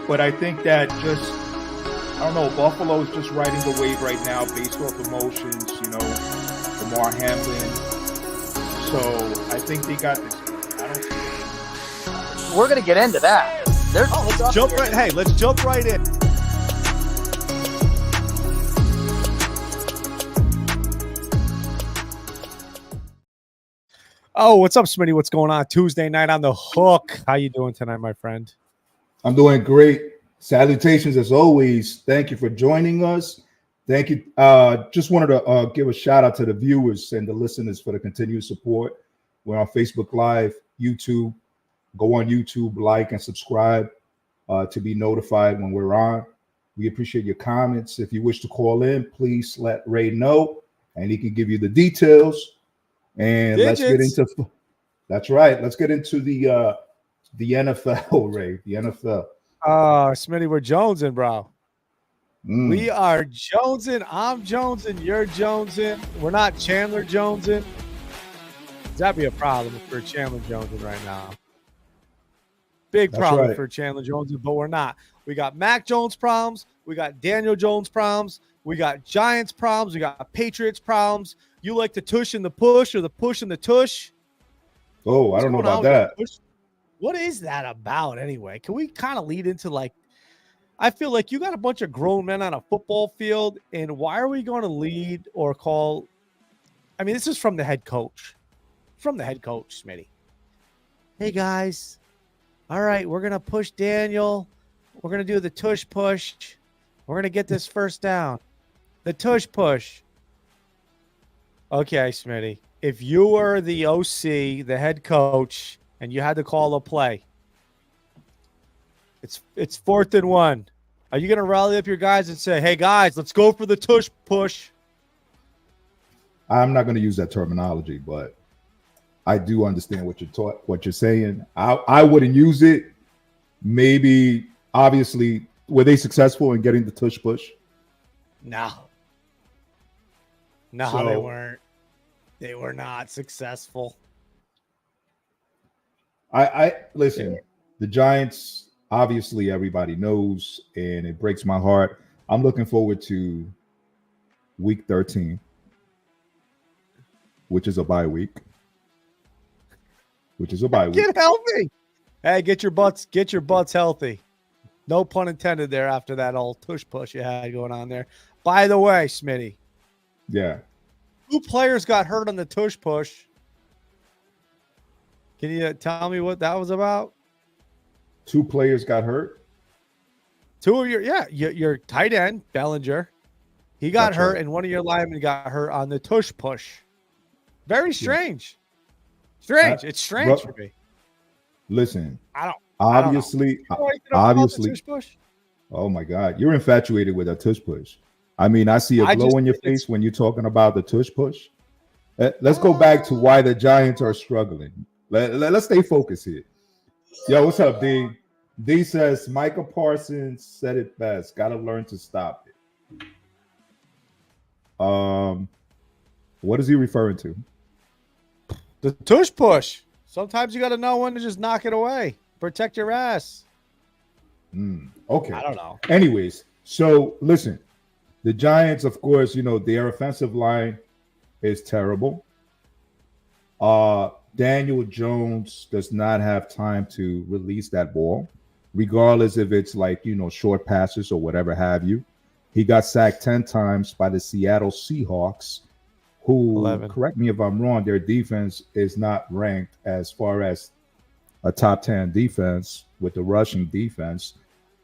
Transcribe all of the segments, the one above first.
But I think that just, I don't know, Buffalo is just riding the wave right now based off emotions, Lamar Hamlin. So I think they got this. I don't see it. We're going to get into that. Let's jump right in. Oh, what's up, Smitty? What's going on? Tuesday night on the hook. How you doing tonight, my friend? I'm doing great. Salutations as always. Thank you for joining us. Thank you. Just wanted to give a shout out to the viewers and the listeners for the continued support. We're on Facebook Live, YouTube. Go on YouTube, like and subscribe to be notified when we're on. We appreciate your comments. If you wish to call in, please let Ray know, and he can give you the details. And let's get into. That's right. Let's get into the NFL, Ray. The NFL. Smitty, we're jonesing, bro. We are jonesing. I'm jonesing. You're jonesing. We're not Chandler jonesing. That'd be a problem if we're Chandler jonesing right now. Big problem for Chandler Jones, but we're not. We got Mac Jones problems. We got Daniel Jones problems. We got Giants problems. We got Patriots problems. You like the tush and the push, or the push and the tush? Oh, I don't know about that. What is that about anyway? Can we kind of lead into I feel like you got a bunch of grown men on a football field, and why are we going to lead or call? I mean, this is from the head coach. From the head coach, Smitty. Hey, guys. All right, we're going to push Daniel. We're going to do the tush push. We're going to get this first down. The tush push. Okay, Smitty. If you were the OC, the head coach, and you had to call a play, it's 4th and 1. Are you going to rally up your guys and say, hey, guys, let's go for the tush push? I'm not going to use that terminology, but I do understand what you're saying. I wouldn't use it. Maybe, obviously, were they successful in getting the tush push? No, they weren't. They were not successful. I listen. The Giants, obviously, everybody knows, and it breaks my heart. I'm looking forward to Week 13, which is a bye week. Get healthy. Hey, get your butts healthy. No pun intended there after that old tush push you had going on there. By the way, Smitty. Yeah. 2 players got hurt on the tush push. Can you tell me what that was about? 2 players got hurt? 2 of your tight end, Bellinger. He got hurt, and one of your linemen got hurt on the tush push. Very strange. It's strange for me. Listen, obviously. Tush push? Oh my God, you're infatuated with a tush push. I mean, I see a glow in your face when you're talking about the tush push. Let's go back to why the Giants are struggling. Let's stay focused here. Yo, what's up, D? D says Micah Parsons said it best. Got to learn to stop it. What is he referring to? The tush push. Sometimes you got to know when to just knock it away. Protect your ass. Okay. I don't know. Anyways, so listen, the Giants, of course, their offensive line is terrible. Daniel Jones does not have time to release that ball, regardless if it's short passes or whatever have you. He got sacked 10 times by the Seattle Seahawks, who, 11. Correct me if I'm wrong, their defense is not ranked as far as a top 10 defense with the rushing defense,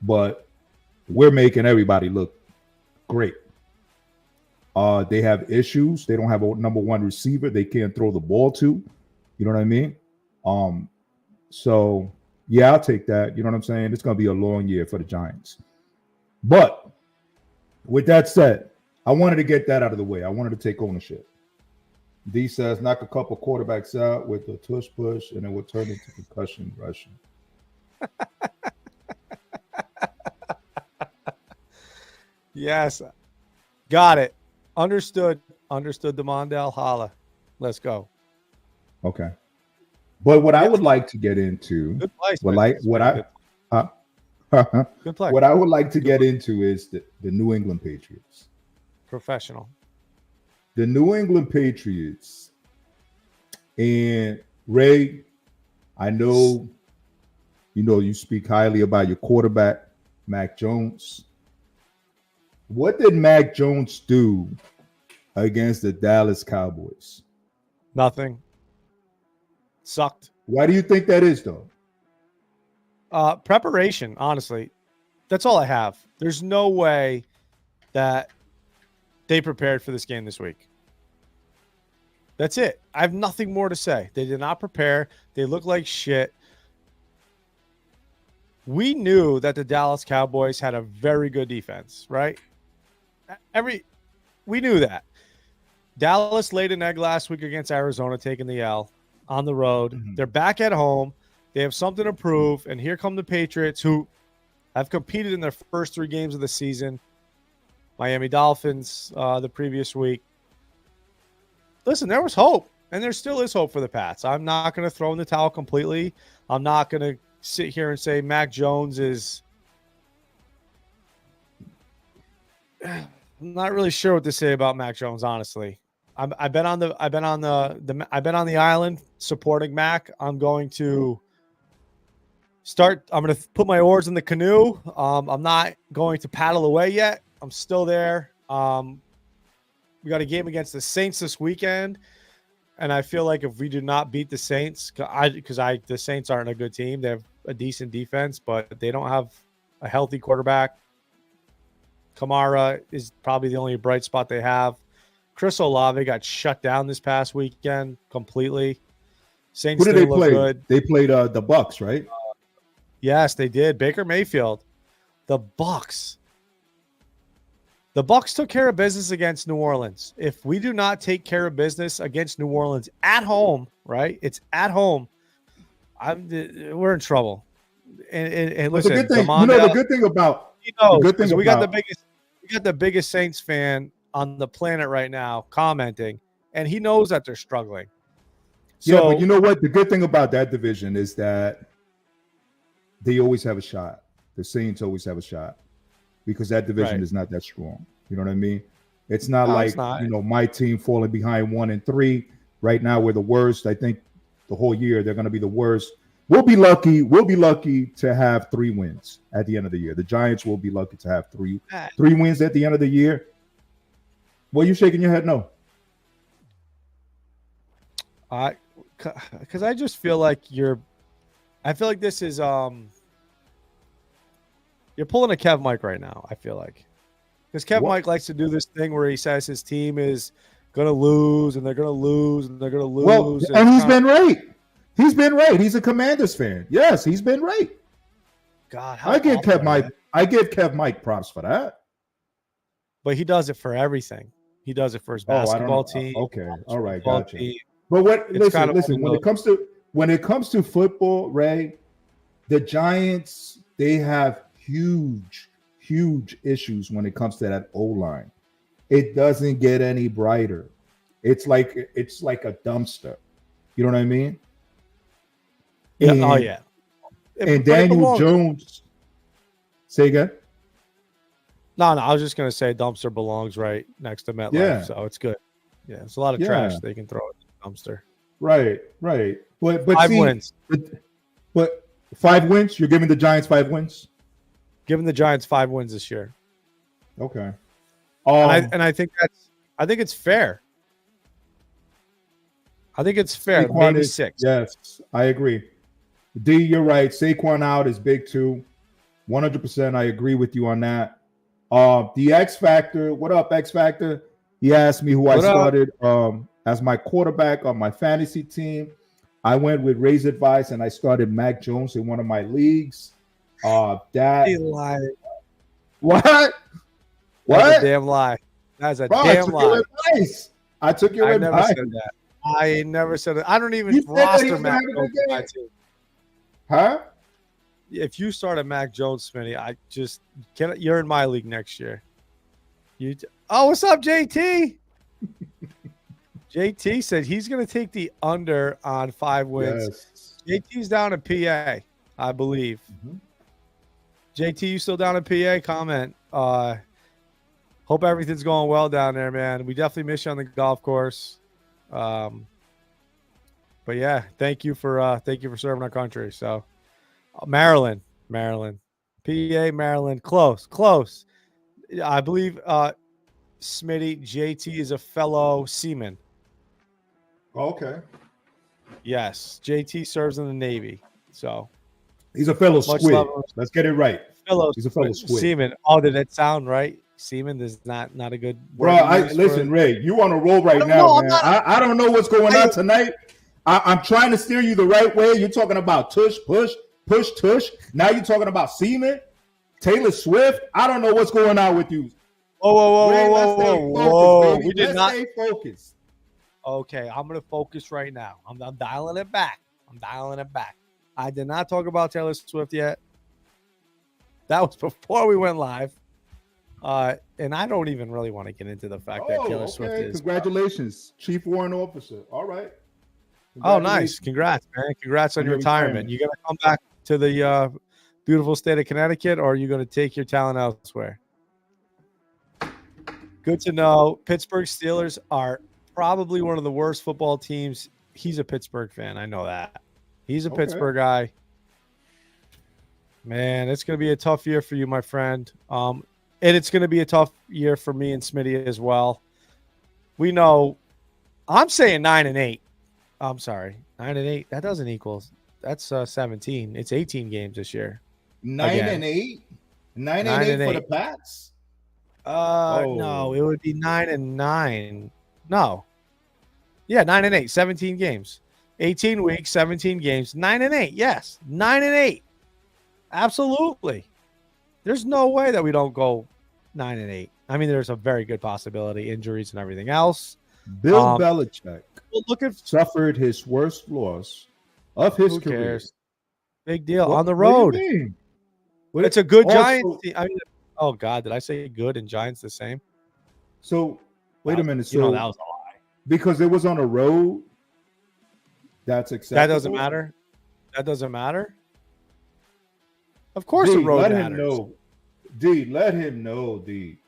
but we're making everybody look great. They have issues. They don't have a number 1 receiver they can't throw the ball to. You know what I mean? So, yeah, I'll take that. You know what I'm saying? It's going to be a long year for the Giants. But with that said, I wanted to get that out of the way. I wanted to take ownership. D says, knock a couple quarterbacks out with the tush push, and it will turn into concussion rushing. Yes. Got it. Understood. Demondale. Holla. Let's go. Okay. But what I would like to get into, Good player. What I would like to get into is the New England Patriots. Professional. The New England Patriots. And Ray, I know, you speak highly about your quarterback, Mac Jones. What did Mac Jones do against the Dallas Cowboys? Nothing. Sucked. Why do you think that is, though? Preparation, honestly. That's all I have. There's no way that they prepared for this game this week. That's it. I have nothing more to say. They did not prepare. They look like shit. We knew that the Dallas Cowboys had a very good defense, right? We knew that. Dallas laid an egg last week against Arizona, taking the L on the road. Mm-hmm. They're back at home. They have something to prove. And here come the Patriots, who have competed in their first 3 games of the season. Miami Dolphins the previous week. Listen, there was hope, and there still is hope for the Pats. I'm not going to throw in the towel completely. I'm not going to sit here and say Mac Jones is – I'm not really sure what to say about Mac Jones, honestly. I've been on the island supporting Mac. I'm going to put my oars in the canoe. I'm not going to paddle away yet. I'm still there. We got a game against the Saints this weekend, and I feel like if we do not beat the Saints, the Saints aren't a good team. They have a decent defense, but they don't have a healthy quarterback. Kamara is probably the only bright spot they have. Chris Olave got shut down this past weekend completely. Saints Who did they play? Good. They played the Bucks, right? Yes, they did. Baker Mayfield. The Bucks. The Bucks took care of business against New Orleans. If we do not take care of business against New Orleans at home, right? It's at home. We're in trouble. And listen, the good thing, the good thing about we got the biggest Saints fan on the planet right now commenting, and he knows that they're struggling. So, yeah, but you know what? The good thing about that division is that they always have a shot. The Saints always have a shot because that division is not that strong. You know what I mean? It's not my team falling behind 1-3. Right now, we're the worst. I think the whole year they're going to be the worst. We'll be lucky. We'll be lucky to have 3 wins at the end of the year. The Giants will be lucky to have three wins at the end of the year. What are you shaking your head? No. Because I just feel like I feel like this is you're pulling a Kev Mike right now. I feel like because Kev Mike likes to do this thing where he says his team is gonna lose and they're gonna lose and they're gonna lose. Well, and he's been right. He's been right. He's a Commanders fan. Yes, he's been right. God, I give Kev Mike props for that. But he does it for everything. He does it for his basketball team. Okay, all right, gotcha. But listen. When it comes to football, Ray, the Giants, they have huge issues when it comes to that O-line. It doesn't get any brighter. It's like a dumpster. You know what I mean? Yeah. And Daniel Jones. Say again? No, I was just gonna say dumpster belongs right next to MetLife, so it's good. Yeah, it's a lot of trash they can throw in the dumpster. Right. But 5 wins. But 5 wins? You're giving the Giants 5 wins? Giving the Giants 5 wins this year. Okay. I think it's fair. I think it's fair. Saquon maybe 6. Yes, I agree. D, you're right. Saquon out is big too. 100%. I agree with you on that. The X Factor. What up, X Factor? He asked me who I started as my quarterback on my fantasy team. I went with Ray's advice and I started Mac Jones in one of my leagues. He lied. What? That's a damn lie. That's a damn lie. I took your advice. Never said that. I never said it. I don't even roster Mac Jones on my team. Huh? If you start a Mac Jones, Smitty, you're in my league next year. What's up, JT? JT said he's going to take the under on 5 wins. Yes. JT's down in PA, I believe. Mm-hmm. JT, you still down in PA? Comment. Hope everything's going well down there, man. We definitely miss you on the golf course. But yeah, thank you for serving our country. So Maryland, PA, Maryland, close. I believe Smitty, JT is a fellow seaman. Okay. Yes, JT serves in the Navy. So he's a fellow squid. Let's get it right. He's a fellow squid. Seaman. Oh, did that sound right? Seaman is not a good word. Bro, listen, Ray, you on a roll right now, man. I don't know what's going on tonight. I'm trying to steer you the right way. You're talking about Tush Push, Push Tush. Now you're talking about Seaman, Taylor Swift. I don't know what's going on with you. Whoa. We did not stay focused. Okay, I'm going to focus right now. I'm dialing it back. I did not talk about Taylor Swift yet. That was before we went live. And I don't even really want to get into the fact that Taylor Swift is. Congratulations, Chief Warrant Officer. All right. Oh, nice. Congrats, man. Congrats on your retirement. You going to come back to the beautiful state of Connecticut, or are you going to take your talent elsewhere? Good to know. Pittsburgh Steelers are probably one of the worst football teams. He's a Pittsburgh fan. I know that. He's a Pittsburgh guy. Man, it's going to be a tough year for you, my friend. And it's going to be a tough year for me and Smitty as well. We know. I'm saying 9-8. I'm sorry, 9-8. That doesn't equal. That's 17. It's 18 games this year. 9-8. 9-8 for the Pats. No, it would be 9-9. No. Yeah, 9-8. 17 games. 18 weeks, 17 games. 9-8. Yes, 9-8. Absolutely. There's no way that we don't go 9-8. I mean, there's a very good possibility, injuries and everything else. Bill Belichick suffered his worst loss of his career. Cares? Big deal. On the road. What do you mean? It's a good Giants team. I mean, oh, God, did I say good and Giants the same? So, wait a minute. So, that was a lie. Because it was on the road, that's acceptable? That doesn't matter? Of course the road matters. Let him know, D.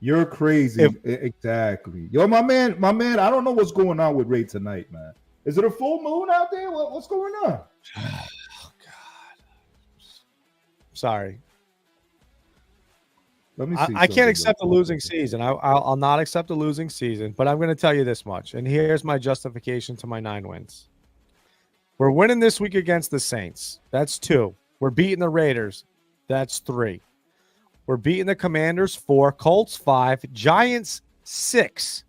You're crazy. Exactly. Yo, my man, I don't know what's going on with Ray tonight, man. Is it a full moon out there? What's going on? Oh, God. Sorry. Let me see. I can't accept a losing season. I'll not accept a losing season, but I'm going to tell you this much, and here's my justification to my 9 wins. We're winning this week against the Saints. That's 2. We're beating the Raiders. That's 3. We're beating the Commanders 4, Colts 5, Giants 6,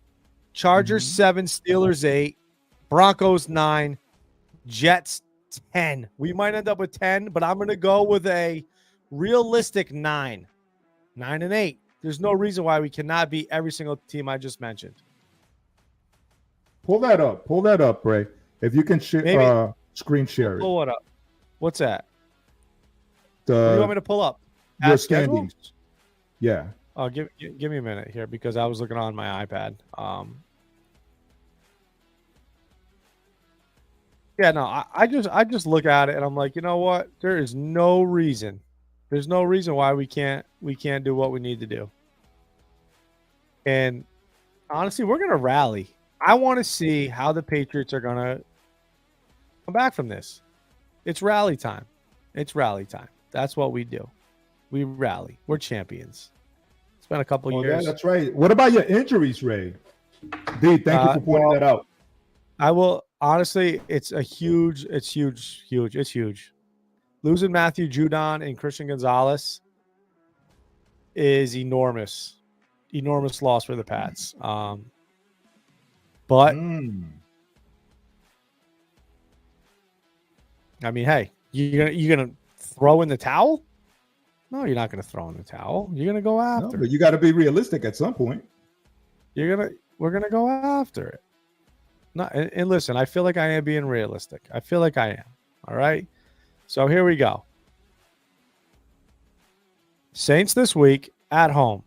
Chargers 7, Steelers 8, Broncos 9, Jets 10. We might end up with 10, but I'm going to go with a realistic 9. 9-8. There's no reason why we cannot beat every single team I just mentioned. Pull that up, Ray. If you can screen share it. Pull it up. What's that? What do you want me to pull up? Your standings. Yeah. Oh, give me a minute here because I was looking on my iPad. I just look at it and I'm like, you know what? There is no reason. There's no reason why we can't do what we need to do. And honestly, we're gonna rally. I want to see how the Patriots are gonna come back from this. It's rally time. That's what we do. We rally. We're champions. It's been a couple years. Yeah, that's right. What about your injuries, Ray? D, thank you for pointing that out. I will honestly. It's huge. Losing Matthew Judon and Christian Gonzalez is enormous loss for the Pats. But I mean, hey, you're gonna throw in the towel? No, you're not gonna throw in the towel. You're gonna go after. No, but you got to be realistic at some point. We're gonna go after it. No, and listen, I feel like I am being realistic. I feel like I am. All right. So here we go. Saints this week at home.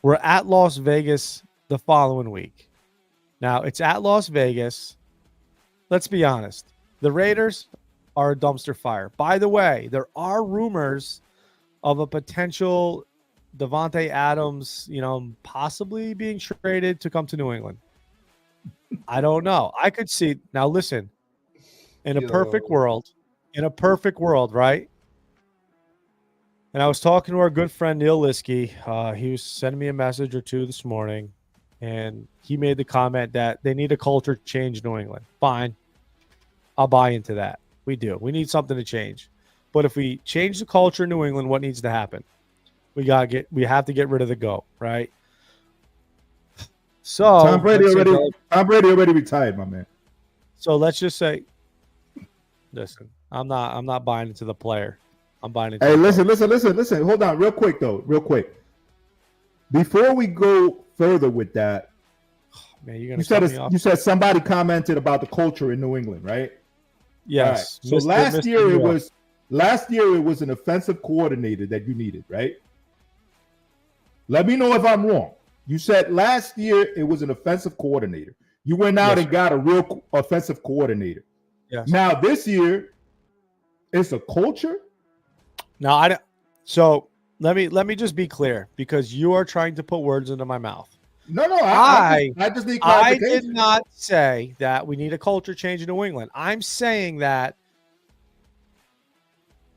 We're at Las Vegas the following week. Now, it's at Las Vegas. Let's be honest. The Raiders are a dumpster fire. By the way, there are rumors of a potential Devontae Adams, possibly being traded to come to New England. I don't know. I could see. Now, listen, in a perfect world, right? And I was talking to our good friend Neil Liskey. He was sending me a message or two this morning, and he made the comment that they need a culture change in New England. Fine. I'll buy into that. We do. We need something to change. But if we change the culture in New England, what needs to happen? We have to get rid of the GOAT, right? So Tom Brady already retired, my man. So let's just say, listen, I'm not buying into the player. I'm buying into. Hey, listen. Hold on, real quick. Before we go further with that, man, you said somebody commented about the culture in New England, right? Yes. Right. So last year it was an offensive coordinator that you needed, right? Let me know if I'm wrong. You said last year it was an offensive coordinator. You went out and got a real offensive coordinator. Yes. Now this year, it's a culture. No, I don't. So let me just be clear, because you are trying to put words into my mouth. No, I just need clarification. I did not say that we need a culture change in New England. I'm saying that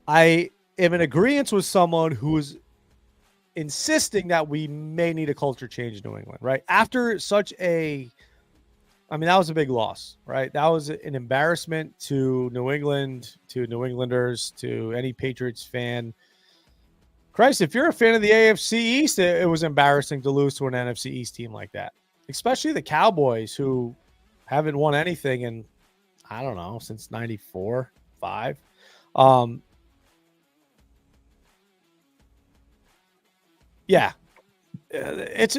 I am in agreement with someone who is insisting that we may need a culture change in New England, right? After such that was a big loss, right? That was an embarrassment to New England, to New Englanders, to any Patriots fan. Christ, if you're a fan of the AFC East, it was embarrassing to lose to an NFC East team like that, especially the Cowboys, who haven't won anything in, I don't know, since 94, 5. Yeah, it's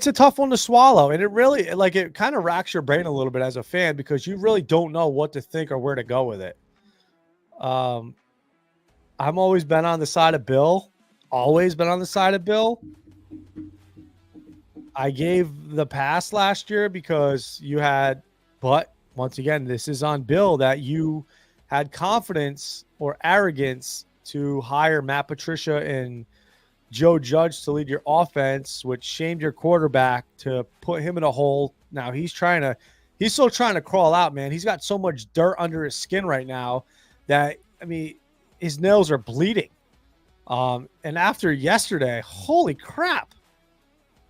a tough one to swallow, and it really, it kind of racks your brain a little bit as a fan, because you really don't know what to think or where to go with it. I've always been on the side of Bill. I gave the pass last year because but once again, this is on Bill, that you had confidence or arrogance to hire Matt Patricia and Joe Judge to lead your offense, which shamed your quarterback, to put him in a hole. Now he's still trying to crawl out, man. He's got so much dirt under his skin right now that, his nails are bleeding. And after yesterday, holy crap.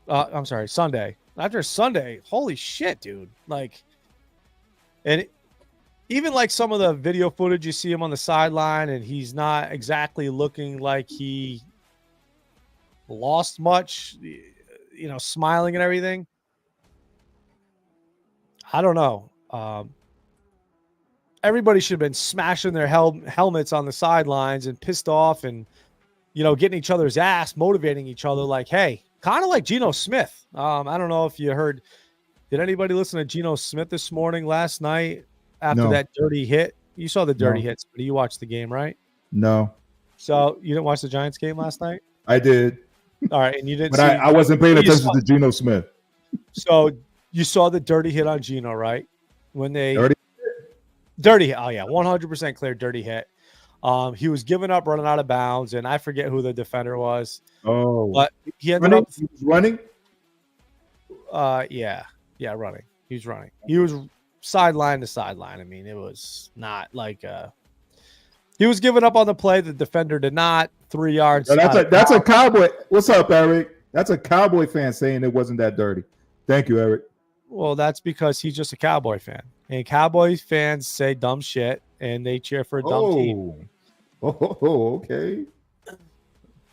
I'm sorry, Sunday. After Sunday, holy shit, dude. Even some of the video footage, you see him on the sideline, and he's not exactly looking like he lost much, smiling and everything. I don't know. Everybody should have been smashing their helmets on the sidelines and pissed off and, getting each other's ass, motivating each other hey, kind of like Geno Smith. I don't know if you heard. Did anybody listen to Geno Smith this morning, last night, after that dirty hit? You saw the dirty hits, but you watched the game, right? No. So you didn't watch the Giants game last night? I did. All right, and you didn't. But I wasn't paying attention to Geno Smith. So you saw the dirty hit on Geno, right? When they dirty hit. Oh yeah, 100% clear dirty hit. He was giving up, running out of bounds, and I forget who the defender was. Oh, but he ended up running. Yeah, running. He was running. He was sideline to sideline. It was not he was giving up on the play. The defender did not. 3 yards. No, that's a Cowboy. What's up, Eric? That's a Cowboy fan saying it wasn't that dirty. Thank you, Eric. Well, that's because he's just a Cowboy fan, and Cowboy fans say dumb shit, and they cheer for a dumb team. Oh, okay. Do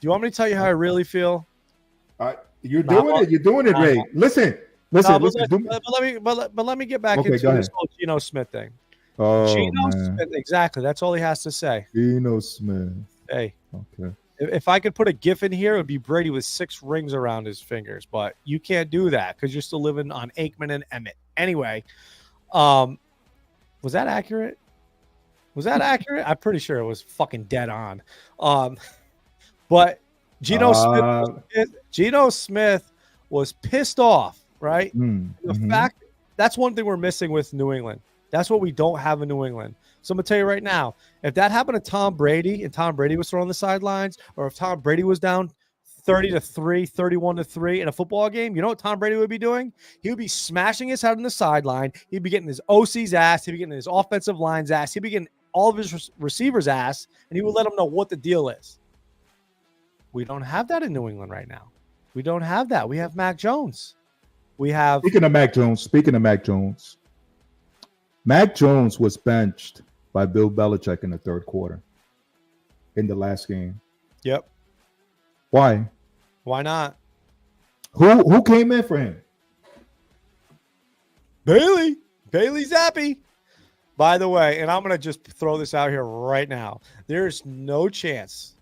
you want me to tell you how I really feel? You're doing it, Ray. Listen. But let me get back into this whole Geno Smith thing. Oh, Geno Smith, exactly. That's all he has to say. Geno Smith. Hey. Okay. If I could put a GIF in here, it would be Brady with 6 rings around his fingers, but you can't do that because you're still living on Aikman and Emmett. Anyway, was that accurate? I'm pretty sure it was fucking dead on. But Geno Smith was pissed off, right? The fact that's one thing we're missing with New England. That's what we don't have in New England. So I'm going to tell you right now, if that happened to Tom Brady and Tom Brady was throwing the sidelines, or if Tom Brady was down 30-3, 31-3 in a football game, you know what Tom Brady would be doing? He would be smashing his head on the sideline. He'd be getting his OC's ass. He'd be getting his offensive line's ass. He'd be getting all of his receivers' ass, and he would let them know what the deal is. We don't have that in New England right now. We don't have that. We have Mac Jones. We have... Speaking of Mac Jones, Mac Jones was benched by Bill Belichick in the third quarter in the last game. Yep. Why? Why not? Who came in for him? Bailey Zappi. By the way, and I'm going to just throw this out here right now. There's no chance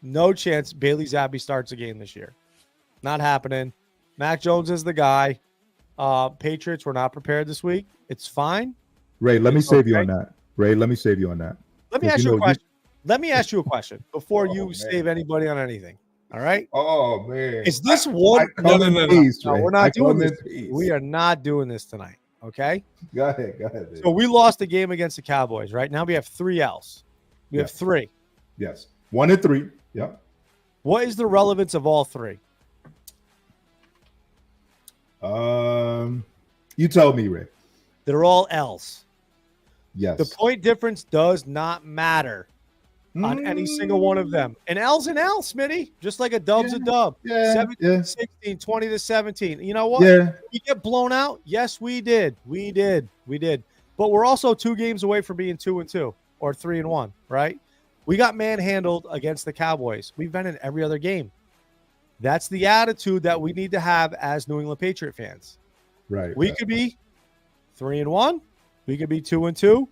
Bailey Zappi starts a game this year. Not happening. Mac Jones is the guy. Patriots were not prepared this week. It's fine. Ray, let me save you on that. Let me ask you a question. Let me ask you a question before you save anybody on anything. All right? Oh, man. Is this one? No, we're not doing this. We are not doing this tonight. Okay? Go ahead. So we lost the game against the Cowboys, right? Now we have 3 L's. We have 3. Yes. 1 and 3. Yep. What is the relevance of all 3? You tell me, Ray. They're all L's. Yes. The point difference does not matter on any single one of them. An L's an L, Smitty. Just like a dub's a dub. 17-16, 20-17. You know what? Yeah. We get blown out? Yes, we did. We did. But we're also 2 games away from being 2-2 or 3-1, right? We got manhandled against the Cowboys. We've been in every other game. That's the attitude that we need to have as New England Patriot fans. Right. We could be 3-1. We could be 2-2.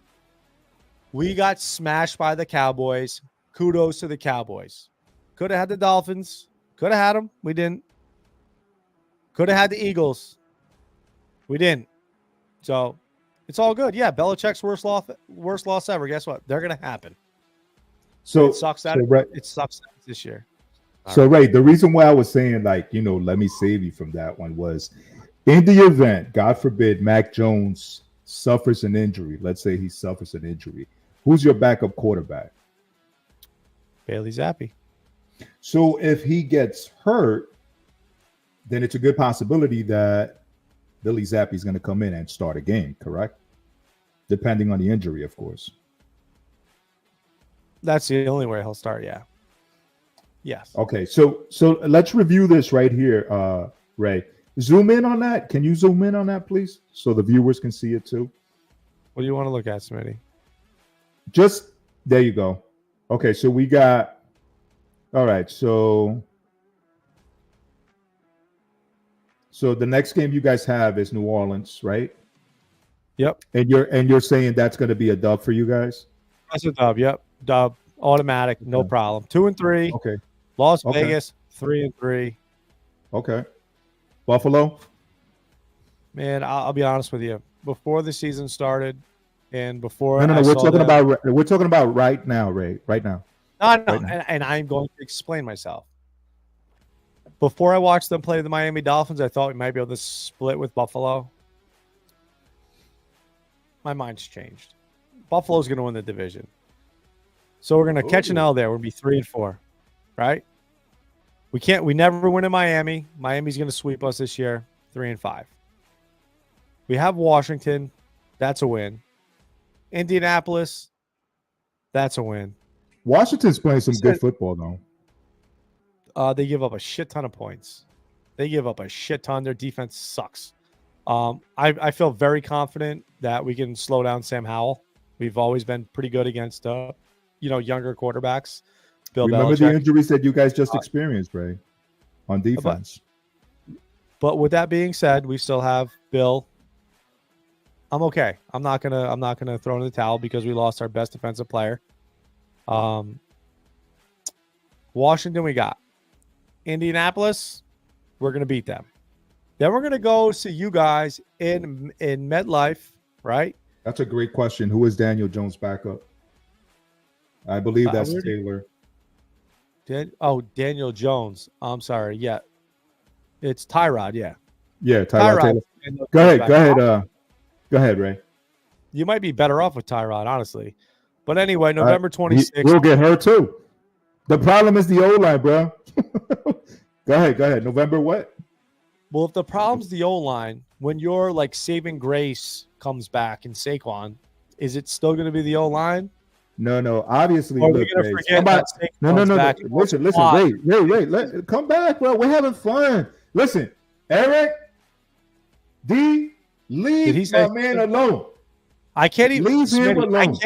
We got smashed by the Cowboys. Kudos to the Cowboys. Could have had the Dolphins. Could have had them. We didn't. Could have had the Eagles. We didn't. So it's all good. Yeah, Belichick's worst loss ever. Guess what? They're going to happen. So it sucks that it sucks this year. Ray, the reason why I was saying, let me save you from that one was in the event, God forbid, Mac Jones suffers an injury. Let's say he suffers an injury. Who's your backup quarterback? Bailey Zappi. So if he gets hurt, then it's a good possibility that Billy Zappi is going to come in and start a game, correct? Depending on the injury, of course. That's the only way he'll start, yeah. Yes. Okay, so let's review this right here, Ray. Zoom in on that. Can you zoom in on that, please, so the viewers can see it too? What do you want to look at, Smitty? Just there you go. Okay, so we got. All right, so the next game you guys have is New Orleans, right? Yep. And you're saying that's going to be a dub for you guys? That's a dub. Yep, dub, automatic, no problem. 2-3. Okay. Las Vegas 3-3. Okay. Buffalo. Man, I'll be honest with you. Before the season started, and before no, we're talking about right now, Ray. Right now. No, right now. And I'm going to explain myself. Before I watched them play the Miami Dolphins, I thought we might be able to split with Buffalo. My mind's changed. Buffalo's going to win the division, so we're going to catch an L there. We'll be 3-4, right? We never win in Miami. Miami's going to sweep us this year, 3-5. We have Washington. That's a win. Indianapolis. That's a win. Washington's playing some good football, though. They give up a shit ton of points. They give up a shit ton. Their defense sucks. I feel very confident that we can slow down Sam Howell. We've always been pretty good against, younger quarterbacks. Bill Remember Belichick. the injuries that you guys just experienced, Ray, on defense. But with that being said, we still have Bill. I'm okay. I'm not gonna throw in the towel because we lost our best defensive player. Washington, we got Indianapolis. We're gonna beat them. Then we're gonna go see you guys in MetLife, right? That's a great question. Who is Daniel Jones' backup? I believe that's Taylor. Daniel Jones. I'm sorry. Yeah, it's Tyrod. Yeah. Yeah, Tyrod Taylor. Go ahead, Ray. You might be better off with Tyrod, honestly. But anyway, November 26th. We'll get hurt too. The problem is the O-line, bro. Go ahead. November what? Well, if the problem's the O-line, when your like saving grace comes back in Saquon, is it still going to be the O-line? No. Obviously, or are we going to forget that Saquon's back? Listen. Wait. Come back, bro. We're having fun. Listen, Eric, leave my man alone. I can't even. Leave him alone.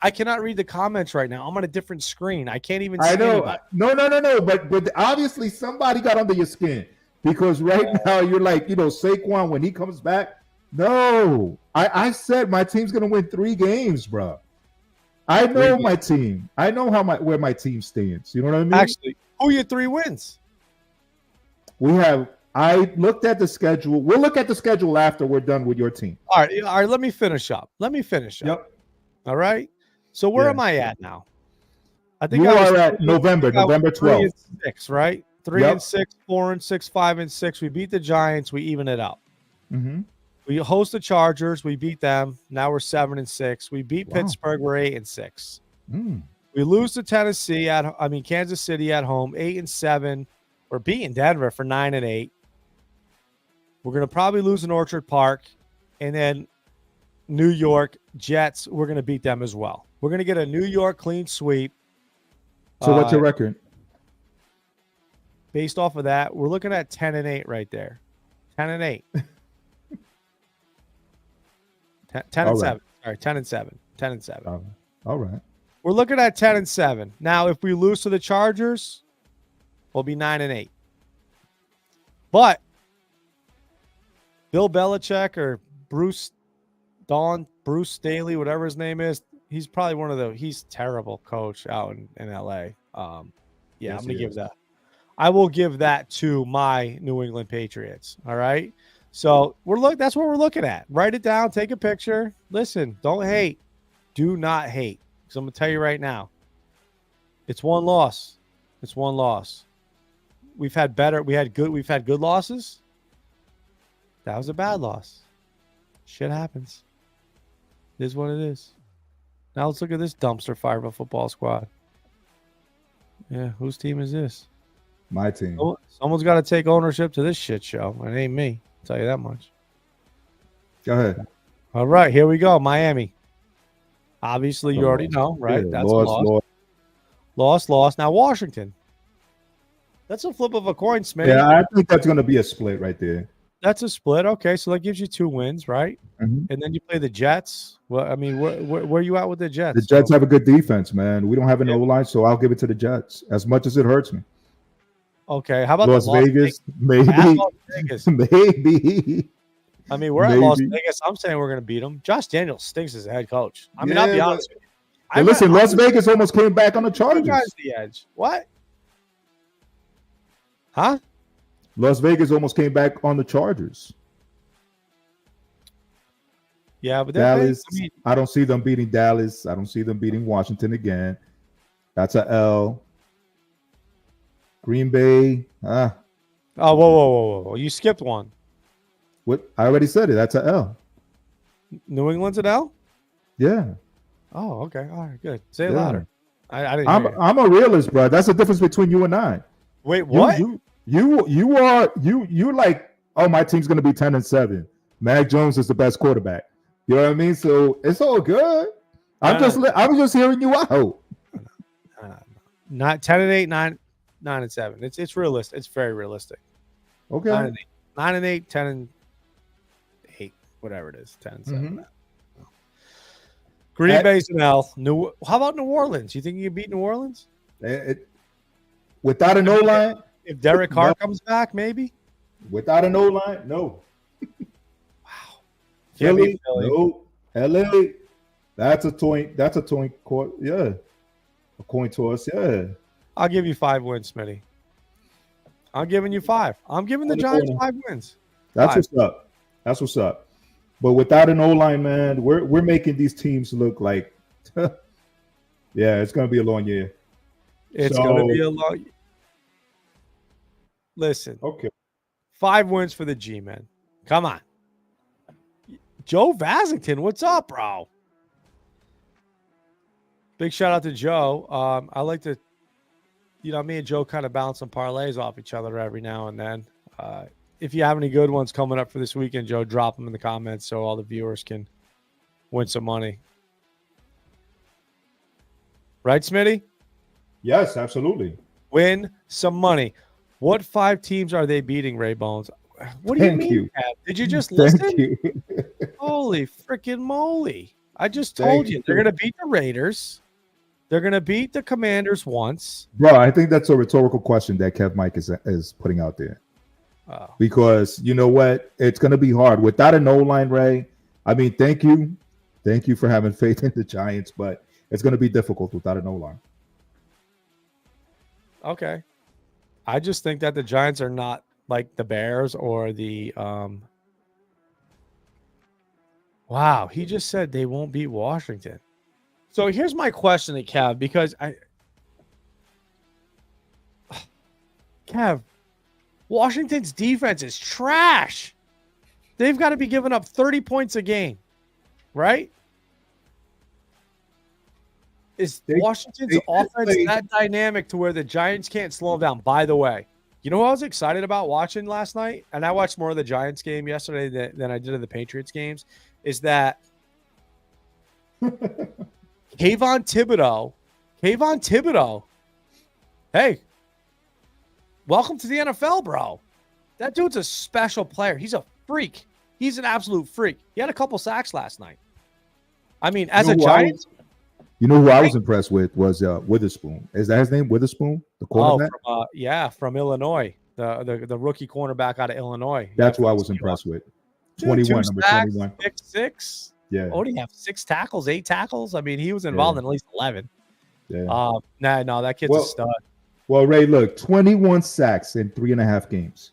I cannot read the comments right now. I'm on a different screen. I can't even. I know. No. But obviously somebody got under your skin because right now you're like, Saquon when he comes back. No, I said my team's gonna win 3 games, bro. I know my team. I know where my team stands. You know what I mean? Actually, who are your 3 wins? I looked at the schedule. We'll look at the schedule after we're done with your team. All right. Let me finish up. Yep. All right. So where am I at now? I think you are at November 12th. 3 and 6, right? 3 and 6, 4 and 6, 5 and 6. We beat the Giants. We even it up. Mm-hmm. We host the Chargers. We beat them. Now we're 7 and 6. We beat Pittsburgh. We're 8 and 6. We lose to Kansas City at home, 8 and 7. We're beating Denver for 9 and 8. We're going to probably lose in Orchard Park, and then New York Jets. We're going to beat them as well. We're going to get a New York clean sweep. So what's your record? Based off of that, we're looking at 10 and 8 right there. 10 and 8. 10 and 7. Sorry, 10 and 7. 10 and 7. All right. We're looking at 10 and 7. Now, if we lose to the Chargers, we'll be 9 and 8. But Bill Belichick or Bruce Staley, whatever his name is, he's probably he's terrible coach out in LA. I'm going to give that. I will give that to my New England Patriots. All right. So that's what we're looking at. Write it down, take a picture. Listen, don't hate. Do not hate. Because I'm going to tell you right now, it's one loss. It's one loss. We've had good losses. That was a bad loss. Shit happens. It is what it is. Now let's look at this dumpster fire of a football squad. Yeah, whose team is this? My team. Someone's got to take ownership to this shit show. It ain't me. I'll tell you that much. Go ahead. All right, here we go. Miami. Obviously, you already know, right? Yeah, that's a loss. Loss. Now, Washington. That's a flip of a coin, Smitty. Yeah, I think that's going to be a split right there. That's a split. Okay, so that gives you 2 wins, right? Mm-hmm. And then you play the Jets. Well, I mean, where are you at with the Jets? The Jets have a good defense, man. We don't have an O-line, so I'll give it to the Jets. As much as it hurts me. Okay, how about Las Vegas? Maybe. Las Vegas. Maybe. I mean, we're at Las Vegas. I'm saying we're going to beat them. Josh Daniels stinks as a head coach. I mean, I'll be honest with you. Listen, Las Vegas almost came back on the Chargers. You guys the edge. What? Huh? Las Vegas almost came back on the Chargers. Yeah, but Dallas, I don't see them beating Dallas. I don't see them beating Washington again. That's a L. Green Bay. Oh, whoa. You skipped one. What? I already said it. That's a L. New England's an L? Yeah. Oh, okay. All right, good. Say it louder. I didn't hear you. I'm a realist, bro. That's the difference between you and I. Wait, what? You're like, oh, my team's gonna be 10 and 7. Mac Jones is the best quarterback. You know what I mean? So it's all good. I'm just hearing you out. Not 10 and 8, 9 and 7. It's realistic. It's very realistic. Okay. 9 and 8, 10 and 8, whatever it is. 10 and 7. Mm-hmm. Green Bay's an L. How about New Orleans? You think you can beat New Orleans? Without an O-line? If Derek Carr comes back, maybe? Without an O-line? No. Wow. Philly? No. LA? That's a coin court. Yeah. A coin toss. Yeah. I'll give you 5 wins, Smitty. I'm giving you 5. I'm giving the Giants 5 wins. That's what's up. But without an O-line, man, we're making these teams look like, yeah, it's going to be a long year. It's going to be a long. Listen. Okay. 5 wins for the G-men. Come on. Joe Vasington, what's up, bro? Big shout out to Joe. I like to, me and Joe kind of bounce some parlays off each other every now and then. If you have any good ones coming up for this weekend, Joe, drop them in the comments so all the viewers can win some money. Right, Smitty? Yes, absolutely. Win some money. What 5 teams are they beating, Ray Bones? What do you mean? Pat? Did you just listen? Thank you. Holy freaking moly. I just told you. They're going to beat the Raiders. They're going to beat the Commanders once. Bro, I think that's a rhetorical question that Kev Mike is putting out there. Oh. Because you know what? It's going to be hard. Without an O-line, Ray, I mean, thank you. Thank you for having faith in the Giants, but it's going to be difficult without an O-line. Okay. I just think that the Giants are not like the Bears or the wow, he just said they won't beat Washington. So here's my question to Kev, because Kev, Washington's defense is trash. They've got to be giving up 30 points a game, right? Is Washington's offense that dynamic to where the Giants can't slow them down? By the way, you know who I was excited about watching last night? And I watched more of the Giants game yesterday than I did of the Patriots games. Is that Kayvon Thibodeau. Hey, welcome to the NFL, bro. That dude's a special player. He's a freak. He's an absolute freak. He had a couple sacks last night. I mean, as a Giant. You know who I was impressed with was Witherspoon. Is that his name, Witherspoon? The cornerback? From Illinois. The rookie cornerback out of Illinois. That's who I was impressed with. 21, number 21. 6'6". Yeah. What do you have? 6 tackles, 8 tackles? I mean, he was involved in at least 11. Yeah. No, that kid's a stud. Well, Ray, look, 21 sacks in 3.5 games.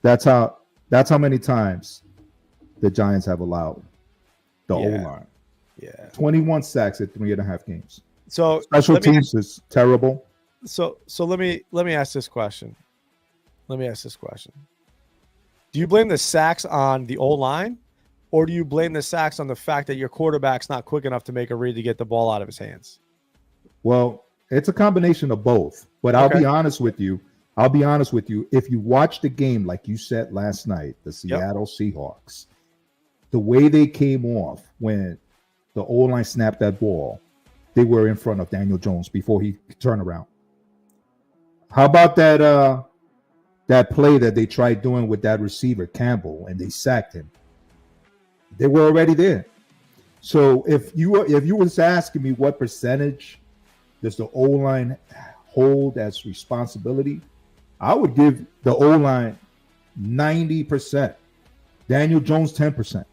That's how many times the Giants have allowed the O-line. Yeah. 21 sacks at 3.5 games. So special teams is terrible. So let me ask this question. Do you blame the sacks on the O-line, or do you blame the sacks on the fact that your quarterback's not quick enough to make a read to get the ball out of his hands? Well, it's a combination of both. But I'll be honest with you. If you watch the game like you said last night, the Seattle Seahawks, the way they came off when the O-line snapped that ball, they were in front of Daniel Jones before he could turn around. How about that play that they tried doing with that receiver, Campbell, and they sacked him? They were already there. So if you was asking me what percentage does the O-line hold as responsibility, I would give the O-line 90%. Daniel Jones 10%.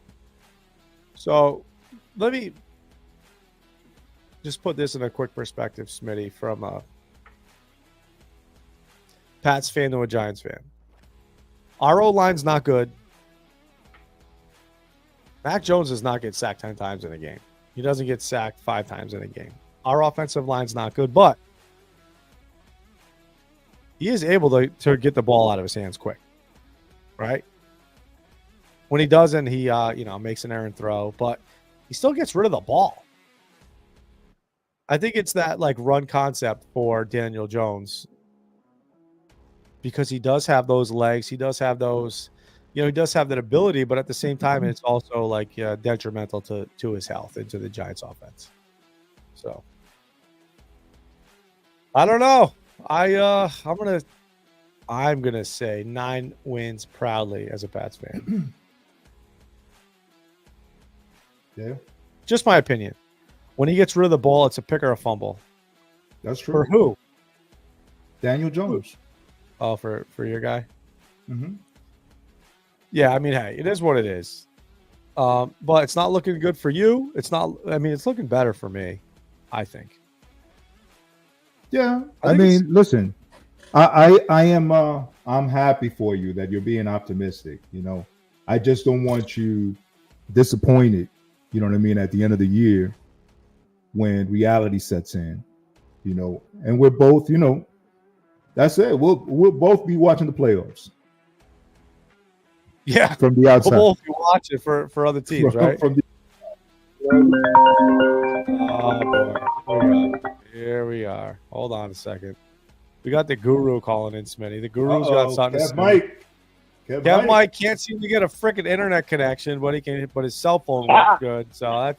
So let me just put this in a quick perspective, Smitty, from a Pats fan to a Giants fan. Our O-line's not good. Mac Jones does not get sacked 10 times in a game. He doesn't get sacked 5 times in a game. Our offensive line's not good, but he is able to get the ball out of his hands quick, right? When he doesn't, he makes an errant throw, but he still gets rid of the ball. I think it's that run concept for Daniel Jones, because he does have those legs. He does have those, he does have that ability, but at the same time, it's also detrimental to his health and to the Giants offense. So I don't know. I'm gonna say 9 wins proudly as a Pats fan. Yeah. Just my opinion. When he gets rid of the ball, it's a pick or a fumble. That's true. For who? Daniel Jones. Oh, for your guy? Mm-hmm. Yeah, I mean, hey, it is what it is. But it's not looking good for you. It's looking better for me, I think. Yeah. I mean, listen, I am I'm happy for you that you're being optimistic. I just don't want you disappointed, you know what I mean, at the end of the year when reality sets in, and we're both, that's it. We'll both be watching the playoffs. Yeah, from the outside. Football, if you watch it for other teams, right? Oh boy, here we are. Hold on a second. We got the guru calling in, Smitty. The guru's got something to say. Kev Mike can't seem to get a freaking internet connection, but his cell phone works good. So that's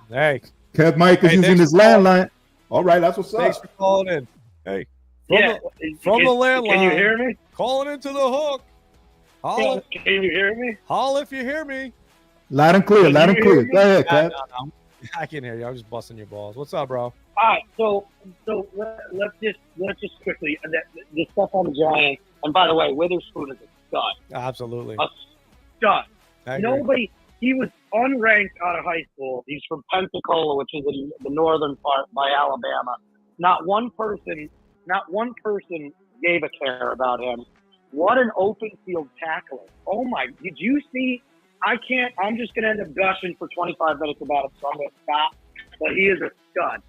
hey. Kev Mike is using his landline. All right, that's what's up. Thanks for calling in. Hey, from the landline. Can you hear me? Calling into the hook. Holla. Can you hear me? Holla if you hear me. Loud and clear. Loud and clear. Go ahead, Kev. No. I can hear you. I was just busting your balls. What's up, bro? All right, so let's just quickly the stuff on the Giants. And by the way, Witherspoon is a stud. Absolutely, a stud. Nobody. He was unranked out of high school. He's from Pensacola, which is in the northern part by Alabama. Not one person gave a care about him. What an open field tackler! Oh my! Did you see? I'm just going to end up gushing for 25 minutes about him, so I'm going to stop. But he is a stud.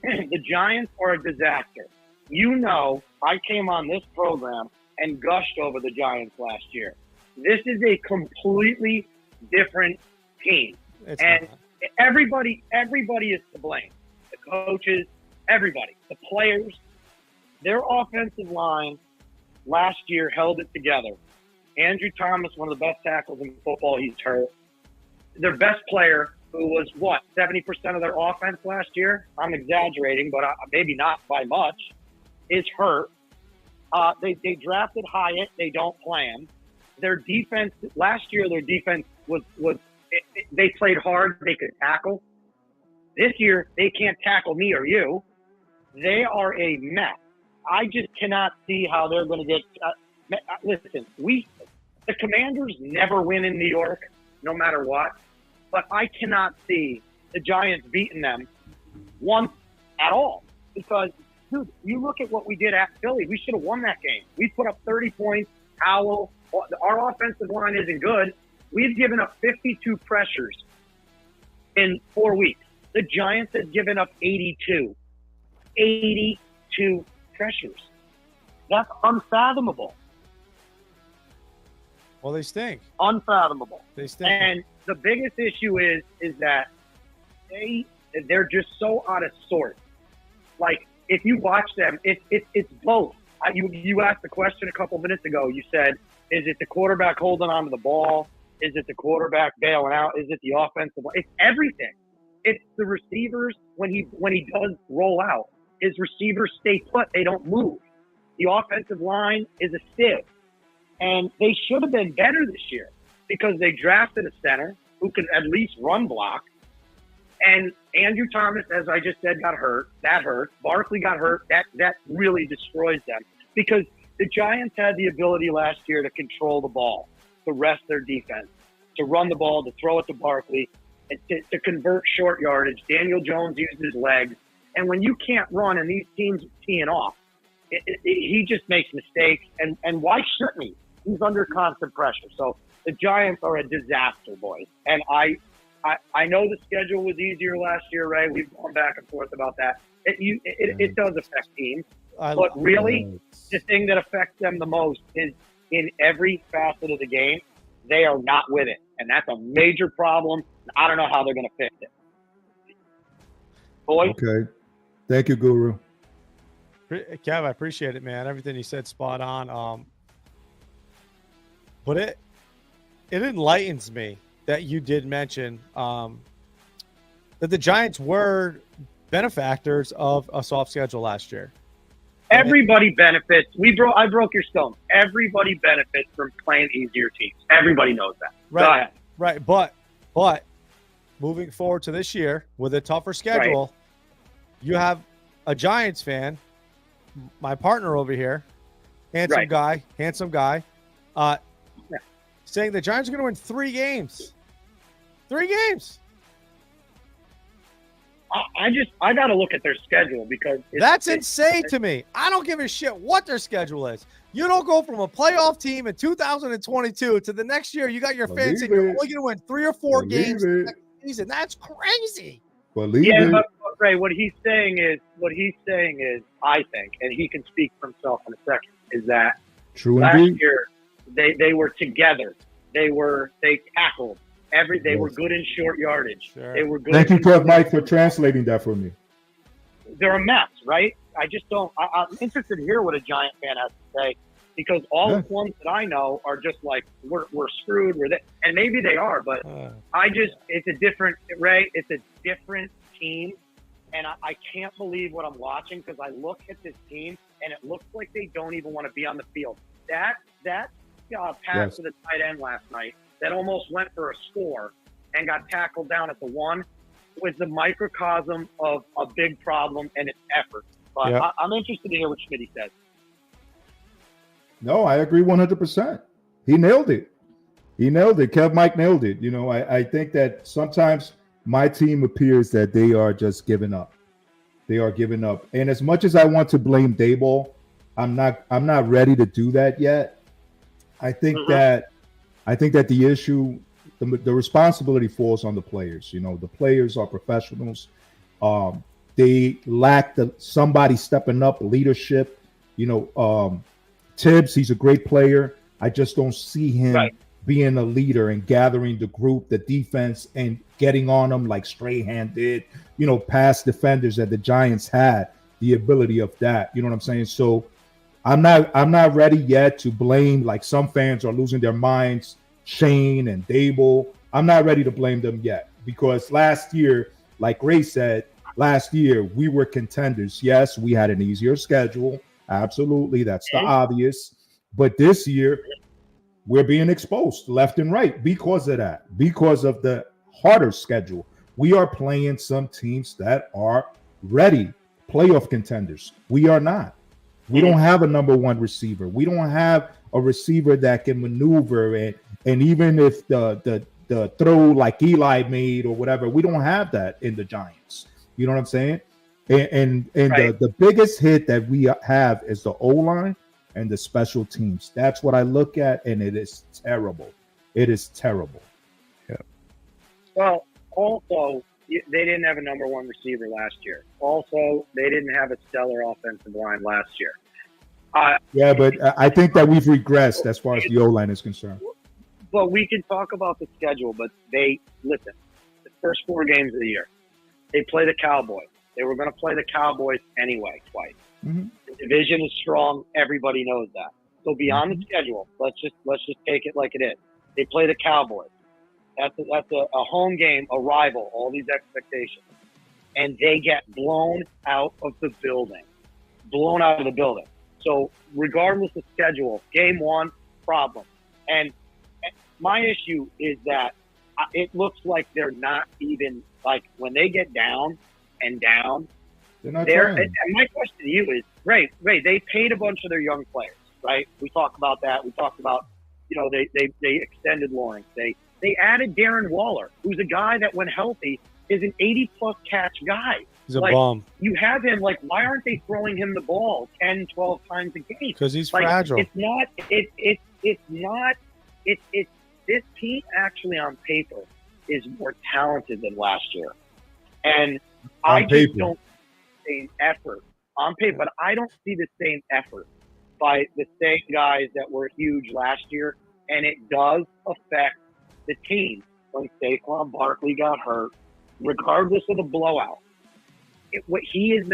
The Giants are a disaster. You know, I came on this program and gushed over the Giants last year. This is a completely different team. Everybody is to blame. The coaches, everybody. The players. Their offensive line last year held it together. Andrew Thomas, one of the best tackles in football, he's hurt. Their best player, who was, 70% of their offense last year? I'm exaggerating, but maybe not by much, is hurt. They drafted Hyatt. They don't play him. Their defense, last year, was they played hard. They could tackle. This year, they can't tackle me or you. They are a mess. I just cannot see how they're going to get listen, the Commanders never win in New York, no matter what. But I cannot see the Giants beating them once at all. Because, dude, you look at what we did at Philly. We should have won that game. We put up 30 points. Howell, our offensive line isn't good. We've given up 52 pressures in 4 weeks. The Giants have given up 82. 82 pressures. That's unfathomable. Well, they stink. Unfathomable. They stink. And the biggest issue is that they're just so out of sorts. Like, if you watch them, it's both. You asked the question a couple minutes ago. You said, is it the quarterback holding onto the ball? Is it the quarterback bailing out? Is it the offensive line? It's everything. It's the receivers when he does roll out. His receivers stay put. They don't move. The offensive line is a sieve. And they should have been better this year because they drafted a center who can at least run block. And Andrew Thomas, as I just said, got hurt. That hurt. Barkley got hurt. That really destroys them because the Giants had the ability last year to control the ball, to rest their defense, to run the ball, to throw it to Barkley, and to convert short yardage. Daniel Jones used his legs. And when you can't run and these teams are teeing off, he just makes mistakes. And why shouldn't he? He's under constant pressure. So the Giants are a disaster, boys. And I know the schedule was easier last year, Ray. We've gone back and forth about that. It does affect teams. But really, the thing that affects them the most is in every facet of the game, they are not with it. And that's a major problem. I don't know how they're going to fix it. Boys? Okay. Thank you, Guru. Kev, I appreciate it, man. Everything you said, spot on. But it enlightens me that you did mention that the Giants were benefactors of a soft schedule last year. Everybody benefits. I broke your stone. Everybody benefits from playing easier teams. Everybody knows that. Right. Go ahead. Right. But moving forward to this year with a tougher schedule, you have a Giants fan, my partner over here, handsome guy, saying the Giants are going to win 3 games. 3 games. I got to look at their schedule because that's insane to me. I don't give a shit what their schedule is. You don't go from a playoff team in 2022 to the next year. You got your fans saying you're only going to win 3 or 4 games next season. That's crazy. But Ray, what he's saying is, I think, and he can speak for himself in a second, is that last year they were together. They tackled they were good in short yardage. Sure. They were good. Thank you, Kev Mike, for translating that for me. They're a mess, right? I just don't. I'm interested to hear what a Giant fan has to say, because all the ones that I know are just like we're screwed. And maybe they are, but it's a different Ray. It's a different team, and I can't believe what I'm watching, because I look at this team and it looks like they don't even want to be on the field. That pass to the tight end last night that almost went for a score and got tackled down at the 1 was the microcosm of a big problem and its effort. But I'm interested to hear what Smitty says. No, I agree 100%. He nailed it. Kev Mike nailed it. I think that sometimes my team appears that they are just giving up. They are giving up. And as much as I want to blame Daboll, I'm not ready to do that yet. I think that the issue, the responsibility falls on the players. The players are professionals. They lack somebody stepping up, leadership. Tibbs, he's a great player. I just don't see him being a leader and gathering the group, the defense, and getting on them like Strahan did. Past defenders that the Giants had the ability of that. You know what I'm saying? So I'm not ready yet to blame, like some fans are losing their minds, Shane and Daboll. I'm not ready to blame them yet, because last year, like Ray said, we were contenders. Yes, we had an easier schedule. Absolutely. That's the obvious. But this year, we're being exposed left and right because of that, because of the harder schedule. We are playing some teams that are ready, playoff contenders. We are not. We don't have a number one receiver. We don't have a receiver that can maneuver, and even if the throw like Eli made or whatever, we don't have that in the Giants. You know what I'm saying? And the biggest hit that we have is the O-line and the special teams. That's what I look at, and it is terrible. It is terrible. Yeah. Well, also, they didn't have a number one receiver last year. Also, they didn't have a stellar offensive line last year. But I think that we've regressed as far as the O-line is concerned. Well, we can talk about the schedule, but the first 4 games of the year, they play the Cowboys. They were going to play the Cowboys anyway twice. Mm-hmm. The division is strong. Everybody knows that. So beyond the schedule, let's just take it like it is. They play the Cowboys. That's a home game, a rival, all these expectations. And they get blown out of the building. So regardless of schedule, game 1, problem. And my issue is that it looks like they're not even, like, when they get down, and my question to you is, Ray, they paid a bunch of their young players, right? We talked about that. We talked about, they extended Lawrence. They added Darren Waller, who's a guy that, when healthy, is an 80-plus catch guy. He's a bomb. You have him, why aren't they throwing him the ball 10, 12 times a game? Because he's fragile. This team actually on paper is more talented than last year. And I just don't see the same effort on paper, but I don't see the same effort by the same guys that were huge last year. And it does affect the team. When Saquon Barkley got hurt, regardless of the blowout, he's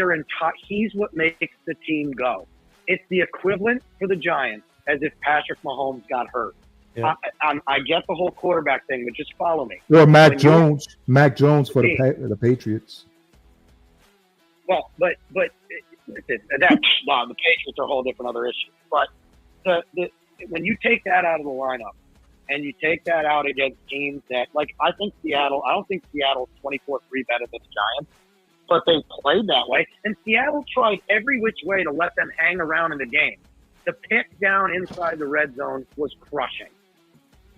what makes the team go. It's the equivalent for the Giants as if Patrick Mahomes got hurt. Yeah. I get the whole quarterback thing, but just follow me. Or Mac Jones for the Patriots. Well, but the Patriots are a whole different other issue. But when you take that out of the lineup and you take that out against teams that, I don't think Seattle's 24-3 better than the Giants, but they played that way. And Seattle tried every which way to let them hang around in the game. The pick down inside the red zone was crushing.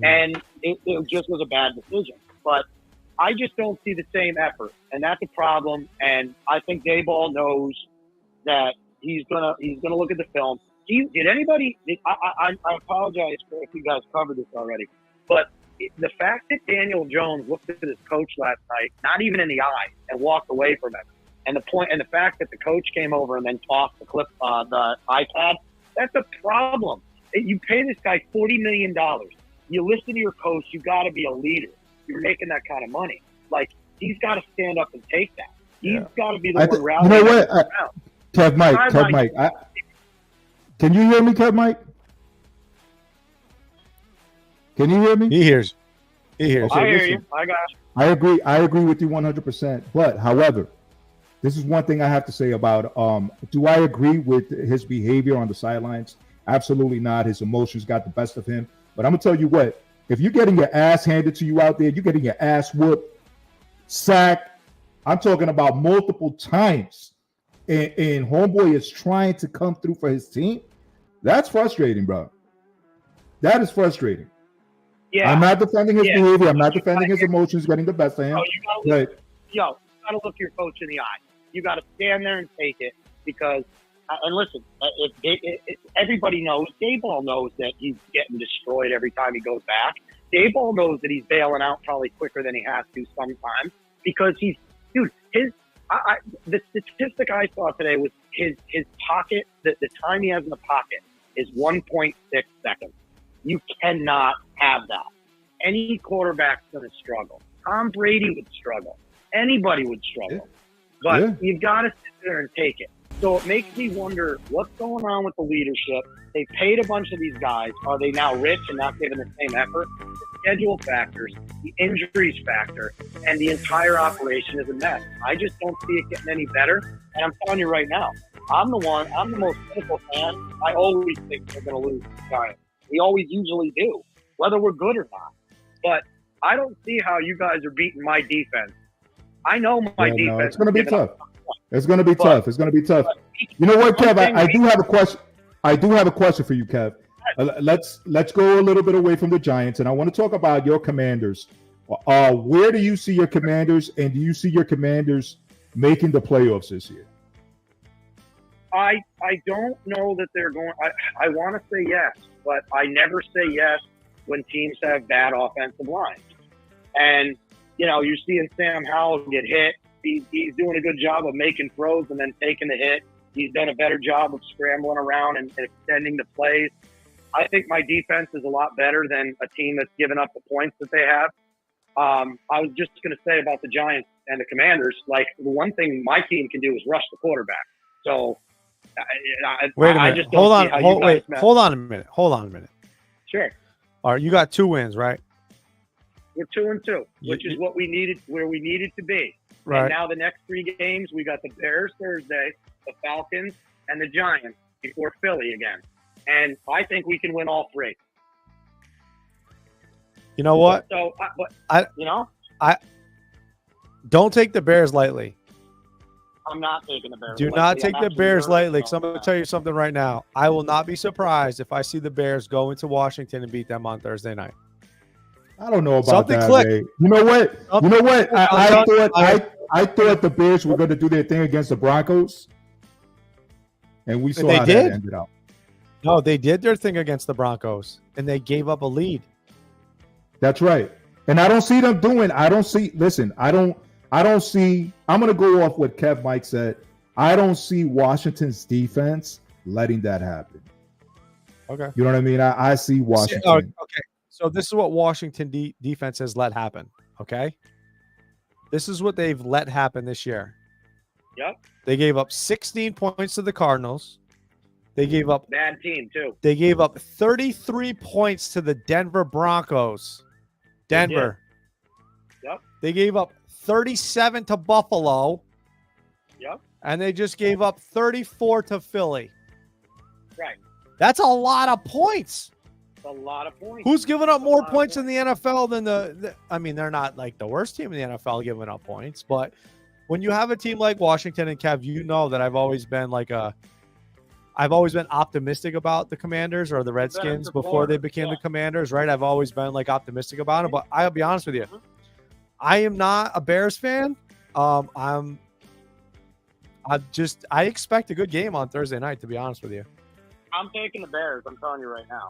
And it just was a bad decision. But I just don't see the same effort, and that's a problem. And I think Daboll knows that he's gonna look at the film. I apologize if you guys covered this already, but the fact that Daniel Jones looked at his coach last night, not even in the eye, and walked away from him, and the fact that the coach came over and then tossed the iPad, that's a problem. You pay this guy $40 million. you listen to your coach. You got to be a leader. You're making that kind of money. Like, he's got to stand up and take that. He's got to be the one rallying. You know what? Kev Mike. Can you hear me, Kev Mike? Can you hear me? He hears. Okay, I hear you. I got you. I agree with you 100%. But, however, this is one thing I have to say about do I agree with his behavior on the sidelines? Absolutely not. His emotions got the best of him. But I'm going to tell you what. If you're getting your ass handed to you out there, you're getting your ass whooped, sacked. I'm talking about multiple times. And homeboy is trying to come through for his team. That's frustrating, bro. That is frustrating. Yeah. I'm not defending his behavior. I'm not defending his emotions getting the best of him. You got to look your coach in the eye. You got to stand there and take it because, and listen, everybody knows, Dayball knows that he's getting destroyed every time he goes back. Dayball knows that he's bailing out probably quicker than he has to sometimes because the statistic I saw today was his pocket, the time he has in the pocket is 1.6 seconds. You cannot have that. Any quarterback's going to struggle. Tom Brady would struggle. Anybody would struggle. But you've got to sit there and take it. So it makes me wonder what's going on with the leadership. They paid a bunch of these guys. Are they now rich and not giving the same effort? The schedule factors, the injuries factor, and the entire operation is a mess. I just don't see it getting any better. And I'm telling you right now, I'm the most cynical fan. I always think they're going to lose the Giants. We always usually do, whether we're good or not. But I don't see how you guys are beating my defense. I know my defense. No, it's going to be tough. It's going to be tough. It's going to be tough. You know what, Kev? I do have a question. I do have a question for you, Kev. Let's go a little bit away from the Giants, and I want to talk about your Commanders. Where do you see your Commanders, and do you see your Commanders making the playoffs this year? I don't know that they're going. I want to say yes, but I never say yes when teams have bad offensive lines. And, you know, you're seeing Sam Howell get hit. He's doing a good job of making throws and then taking the hit. He's done a better job of scrambling around and extending the plays. I think my defense is a lot better than a team that's given up the points that they have. I was just going to say about the Giants and the Commanders, like the one thing my team can do is rush the quarterback. So wait a minute. I just don't hold on a minute. Hold on a minute. Sure. All right, you got 2 wins, right? We're 2-2, which is what we needed, where we needed to be. Right. And now the next 3 games, we got the Bears Thursday, the Falcons, and the Giants before Philly again. And I think we can win all 3. You know what? So, I don't take the Bears lightly. I'm not taking the Bears. Do not take the Bears lightly. Because I'm going to tell you something right now. I will not be surprised if I see the Bears go into Washington and beat them on Thursday night. I don't know about something that. Clicked. You know what? I thought the Bears were going to do their thing against the Broncos, and we saw how that ended up. No, they did their thing against the Broncos, and they gave up a lead. That's right. And I don't see them doing. I don't see. Listen, I don't see. I'm going to go off what Kev Mike said. I don't see Washington's defense letting that happen. Okay. You know what I mean? I see Washington. Okay. So this is what Washington defense has let happen, okay? This is what they've let happen this year. Yep. They gave up 16 points to the Cardinals. They gave up... Bad team, too. They gave up 33 points to the Denver Broncos. Denver. Yep. They gave up 37 to Buffalo. Yep. And they just gave up 34 to Philly. Right. That's a lot of points. A lot of points. Who's giving up more points in the NFL than the I mean, they're not like the worst team in the NFL giving up points, but when you have a team like Washington and Kev, you know that I've always been optimistic about the Commanders or the Redskins before they became the Commanders, right? I've always been like optimistic about it, but I'll be honest with you. I am not a Bears fan. I expect a good game on Thursday night, to be honest with you. I'm taking the Bears. I'm telling you right now.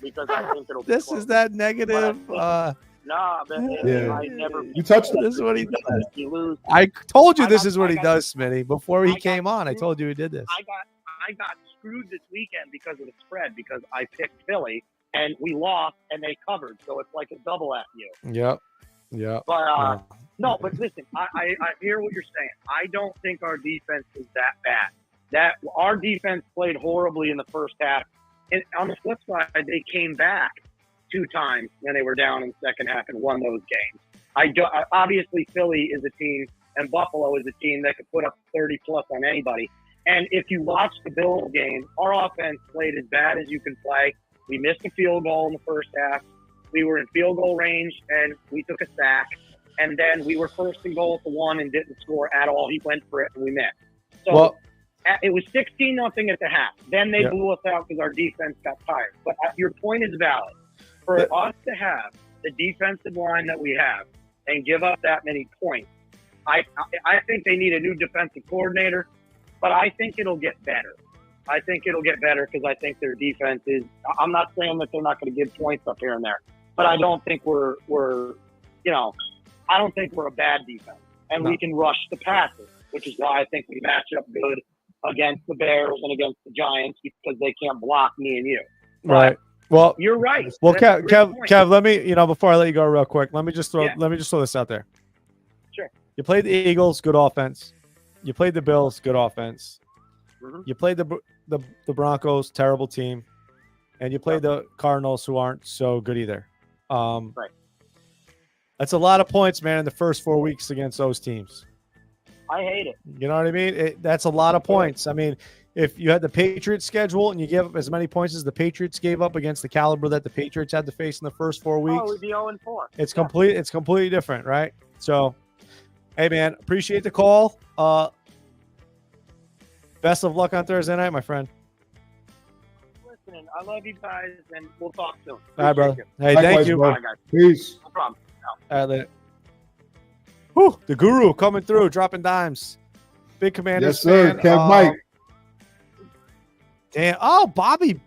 Because I think it'll be this close. Is that negative. I never. You touched it. This is what he does. You lose. I told you this is what he does, Smitty. Before he came on, I told you he did this. I got screwed this weekend because of the spread because I picked Philly and we lost, and they covered. So it's like a double at you. Yep. But no, but listen, I hear what you're saying. I don't think our defense is that bad. That our defense played horribly in the first half, and on the flip side, they came back 2 times when they were down in the second half and won those games. Obviously, Philly is a team, and Buffalo is a team that could put up 30 plus on anybody. And if you watch the Bills game, our offense played as bad as you can play. We missed a field goal in the first half. We were in field goal range, and we took a sack. And then we were first and goal at the 1 and didn't score at all. He went for it, and we missed. So it was 16-0 at the half. Then they blew us out because our defense got tired. But your point is valid. For us to have the defensive line that we have and give up that many points, I think they need a new defensive coordinator, but I think it'll get better. I think it'll get better because I think their defense is – I'm not saying that they're not going to give points up here and there, but I don't think we're I don't think we're a bad defense. And we can rush the passes, which is why I think we match up good against the Bears and against the Giants because they can't block me and you. Right. Well, you're right. Well, Kev, let me, before I let you go real quick, let me just throw this out there. Sure. You played the Eagles, good offense. You played the Bills, good offense. Mm-hmm. You played the Broncos, terrible team. And you played the Cardinals, who aren't so good either. Right. That's a lot of points, man, in the first 4 weeks against those teams. I hate it. You know what I mean? That's a lot of points. I mean, if you had the Patriots schedule and you gave up as many points as the Patriots gave up against the caliber that the Patriots had to face in the first 4 weeks, we'd be 0-4. It's completely different, right? So, hey, man, appreciate the call. Best of luck on Thursday night, my friend. Listening, I love you guys, and we'll talk soon. All right, brother. Hey, Likewise, thank you. bro. All right, guys. Peace. No problem. All right, later. Whew, the guru coming through, dropping dimes. Big Commanders Yes, sir. fan. Kev Mike. Damn. Oh, Bobby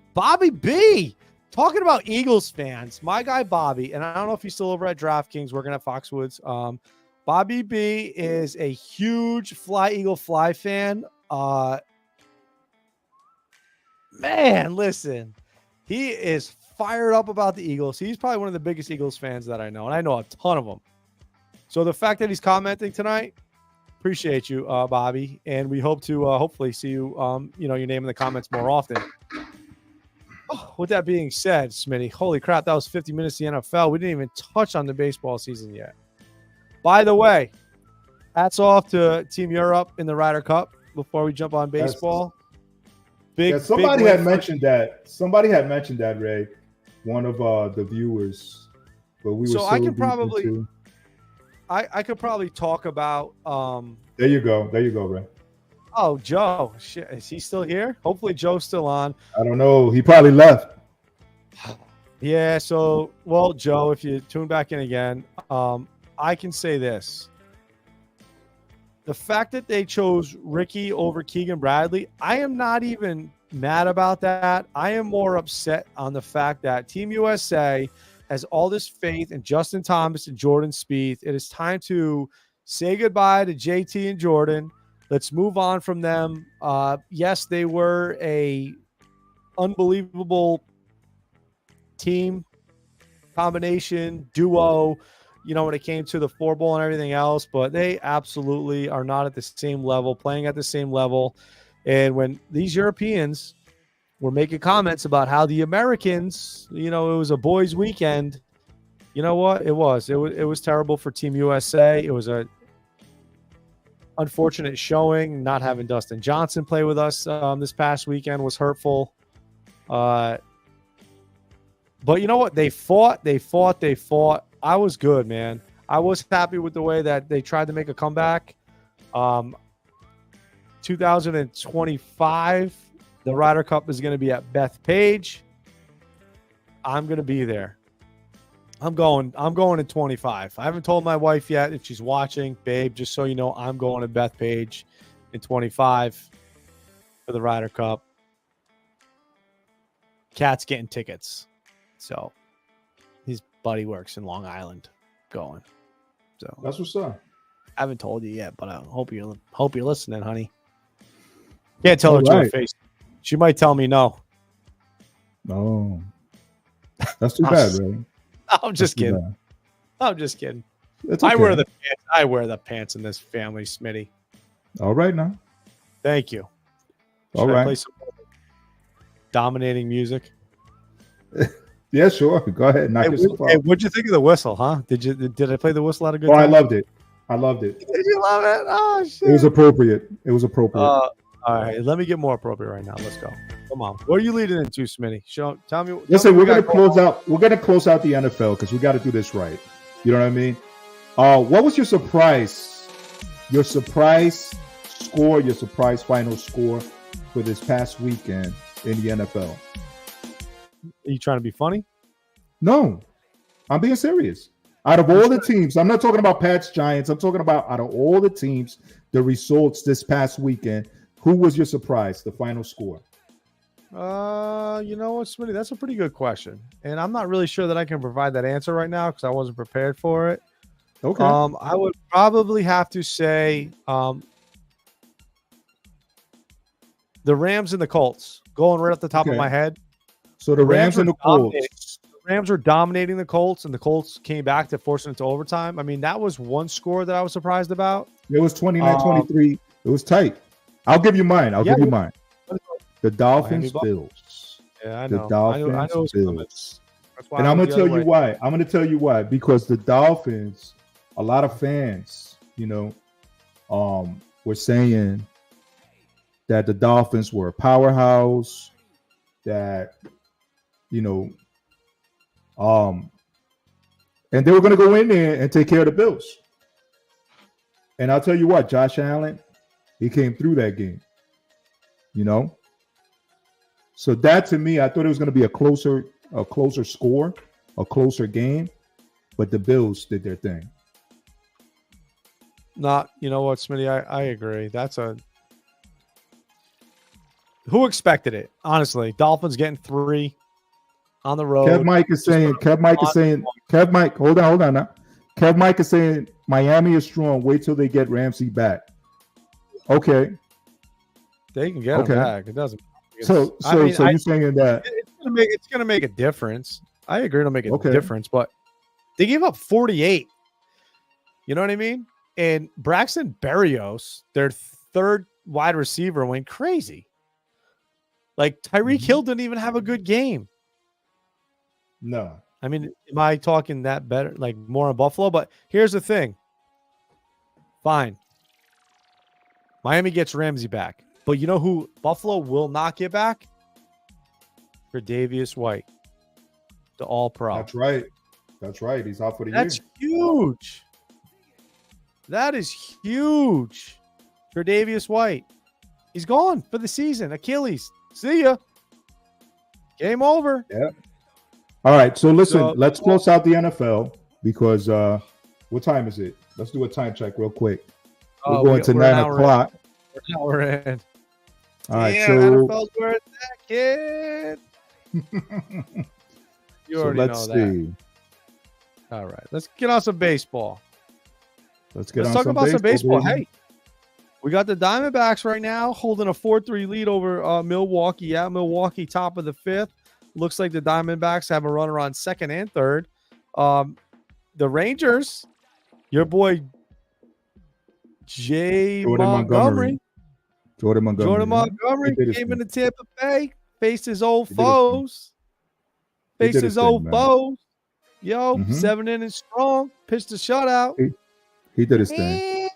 B. Talking about Eagles fans. My guy Bobby, and I don't know if he's still over at DraftKings working at Foxwoods. Bobby B is a huge Fly Eagle Fly fan. Man, listen. He is fired up about the Eagles. He's probably one of the biggest Eagles fans that I know, and I know a ton of them. So the fact that he's commenting tonight, appreciate you, Bobby, and we hope to hopefully see you, your name in the comments more often. Oh, with that being said, Smitty, holy crap, that was 50 minutes of the NFL. We didn't even touch on the baseball season yet. By the way, hats off to Team Europe in the Ryder Cup before we jump on baseball. Somebody had mentioned that. Somebody had mentioned that, Ray, one of the viewers. But we were I could probably talk about There you go, Ray. Oh, Joe. Shit, is he still here? Hopefully Joe's still on. I don't know. He probably left. Yeah, so Joe, if you tune back in again, I can say this. The fact that they chose Ricky over Keegan Bradley, I am not even mad about that. I am more upset on the fact that Team USA has all this faith in Justin Thomas and Jordan Spieth. It is time to say goodbye to JT and Jordan. Let's move on from them. Yes, they were a unbelievable team, combination, duo, when it came to the 4-ball and everything else, but they absolutely are not at the same level, playing at the same level. And when these Europeans were making comments about how the Americans, it was a boys' weekend, you know what? It was terrible for Team USA. It was a unfortunate showing. Not having Dustin Johnson play with us this past weekend was hurtful. But you know what? They fought. I was good, man. I was happy with the way that they tried to make a comeback. 2025, the Ryder Cup is going to be at Bethpage. I'm going to be there. I'm going in 25. I haven't told my wife yet if she's watching. Babe, just so you know, I'm going to Bethpage in 25 for the Ryder Cup. Cat's getting tickets. So his buddy works in Long Island going. So that's what's up. I haven't told you yet, but I hope you're listening, honey. Can't tell her to her face. She might tell me no. No. That's too bad, really. I'm just kidding. I'm just kidding. It's okay. I wear the pants. I wear the pants in this family, Smitty. All right now. Thank you. All Should right. I play some dominating music? Yeah, sure. Go ahead. Knock yourself out. Hey, what'd you think of the whistle, huh? Did I play the whistle at a good Oh, time? I loved it. I loved it. Did you love it? Oh shit. It was appropriate. It was appropriate. All right, let me get more appropriate right now. Let's go. Come on. What are you leading into, Smitty? Tell me. Listen, we're gonna close out. We're gonna close out the NFL because we got to do this right. You know what I mean? What was your surprise? Your surprise score? Your surprise final score for this past weekend in the NFL? Are you trying to be funny? No, I'm being serious. Out of all the teams, I'm not talking about Pats, Giants. I'm talking about out of all the teams, the results this past weekend. Who was your surprise? The final score? You know what, Smitty? That's a pretty good question, and I'm not really sure that I can provide that answer right now because I wasn't prepared for it. Okay. I would probably have to say the Rams and the Colts, going right off the top of my head. So the Rams and the Colts. The Rams were dominating the Colts, and the Colts came back to force it into overtime. I mean, that was one score that I was surprised about. It was 29-23. It was tight. I'll give you mine. I'll give you mine. The Dolphins, Bills. Yeah, I know. The Dolphins, I know Bills. And I'm going to tell you why. I'm going to tell you why. Because the Dolphins, a lot of fans, were saying that the Dolphins were a powerhouse, that, and they were going to go in there and take care of the Bills. And I'll tell you what, Josh Allen, he came through that game, So that, to me, I thought it was going to be a closer score, a closer game, but the Bills did their thing. You know what, Smitty? I agree. Who expected it? Honestly, Dolphins getting 3 on the road. Kev Mike is saying, hold on now. Kev Mike is saying Miami is strong. Wait till they get Ramsey back. Okay. They can get him back. It doesn't. So you're saying that it's gonna make a difference. I agree, it'll make a difference, but they gave up 48. You know what I mean? And Braxton Berrios, their third wide receiver, went crazy. Like Tyreek Hill didn't even have a good game. No. I mean, am I talking that better, like more on Buffalo? But here's the thing. Fine. Miami gets Ramsey back. But you know who Buffalo will not get back? Tre'Davious White, the All-Pro. That's right. He's out for the year. That's huge. That is huge. Tre'Davious White. He's gone for the season. Achilles. See ya. Game over. Yeah. All right. So listen, let's close out the NFL because what time is it? Let's do a time check real quick. We're going to 9 o'clock. We're in. All right. Yeah, so NFL's where it's at, kid. You already know that. All right. Let's get on some baseball. Let's talk about some baseball. Hey, we got the Diamondbacks right now holding a 4-3 lead over Milwaukee. Yeah, Milwaukee top of the 5th. Looks like the Diamondbacks have a runner on 2nd and 3rd. The Rangers, your boy Jordan Montgomery came into Tampa Bay, faced his old foes. Yo, 7 innings strong, pitched a shutout. He did his thing.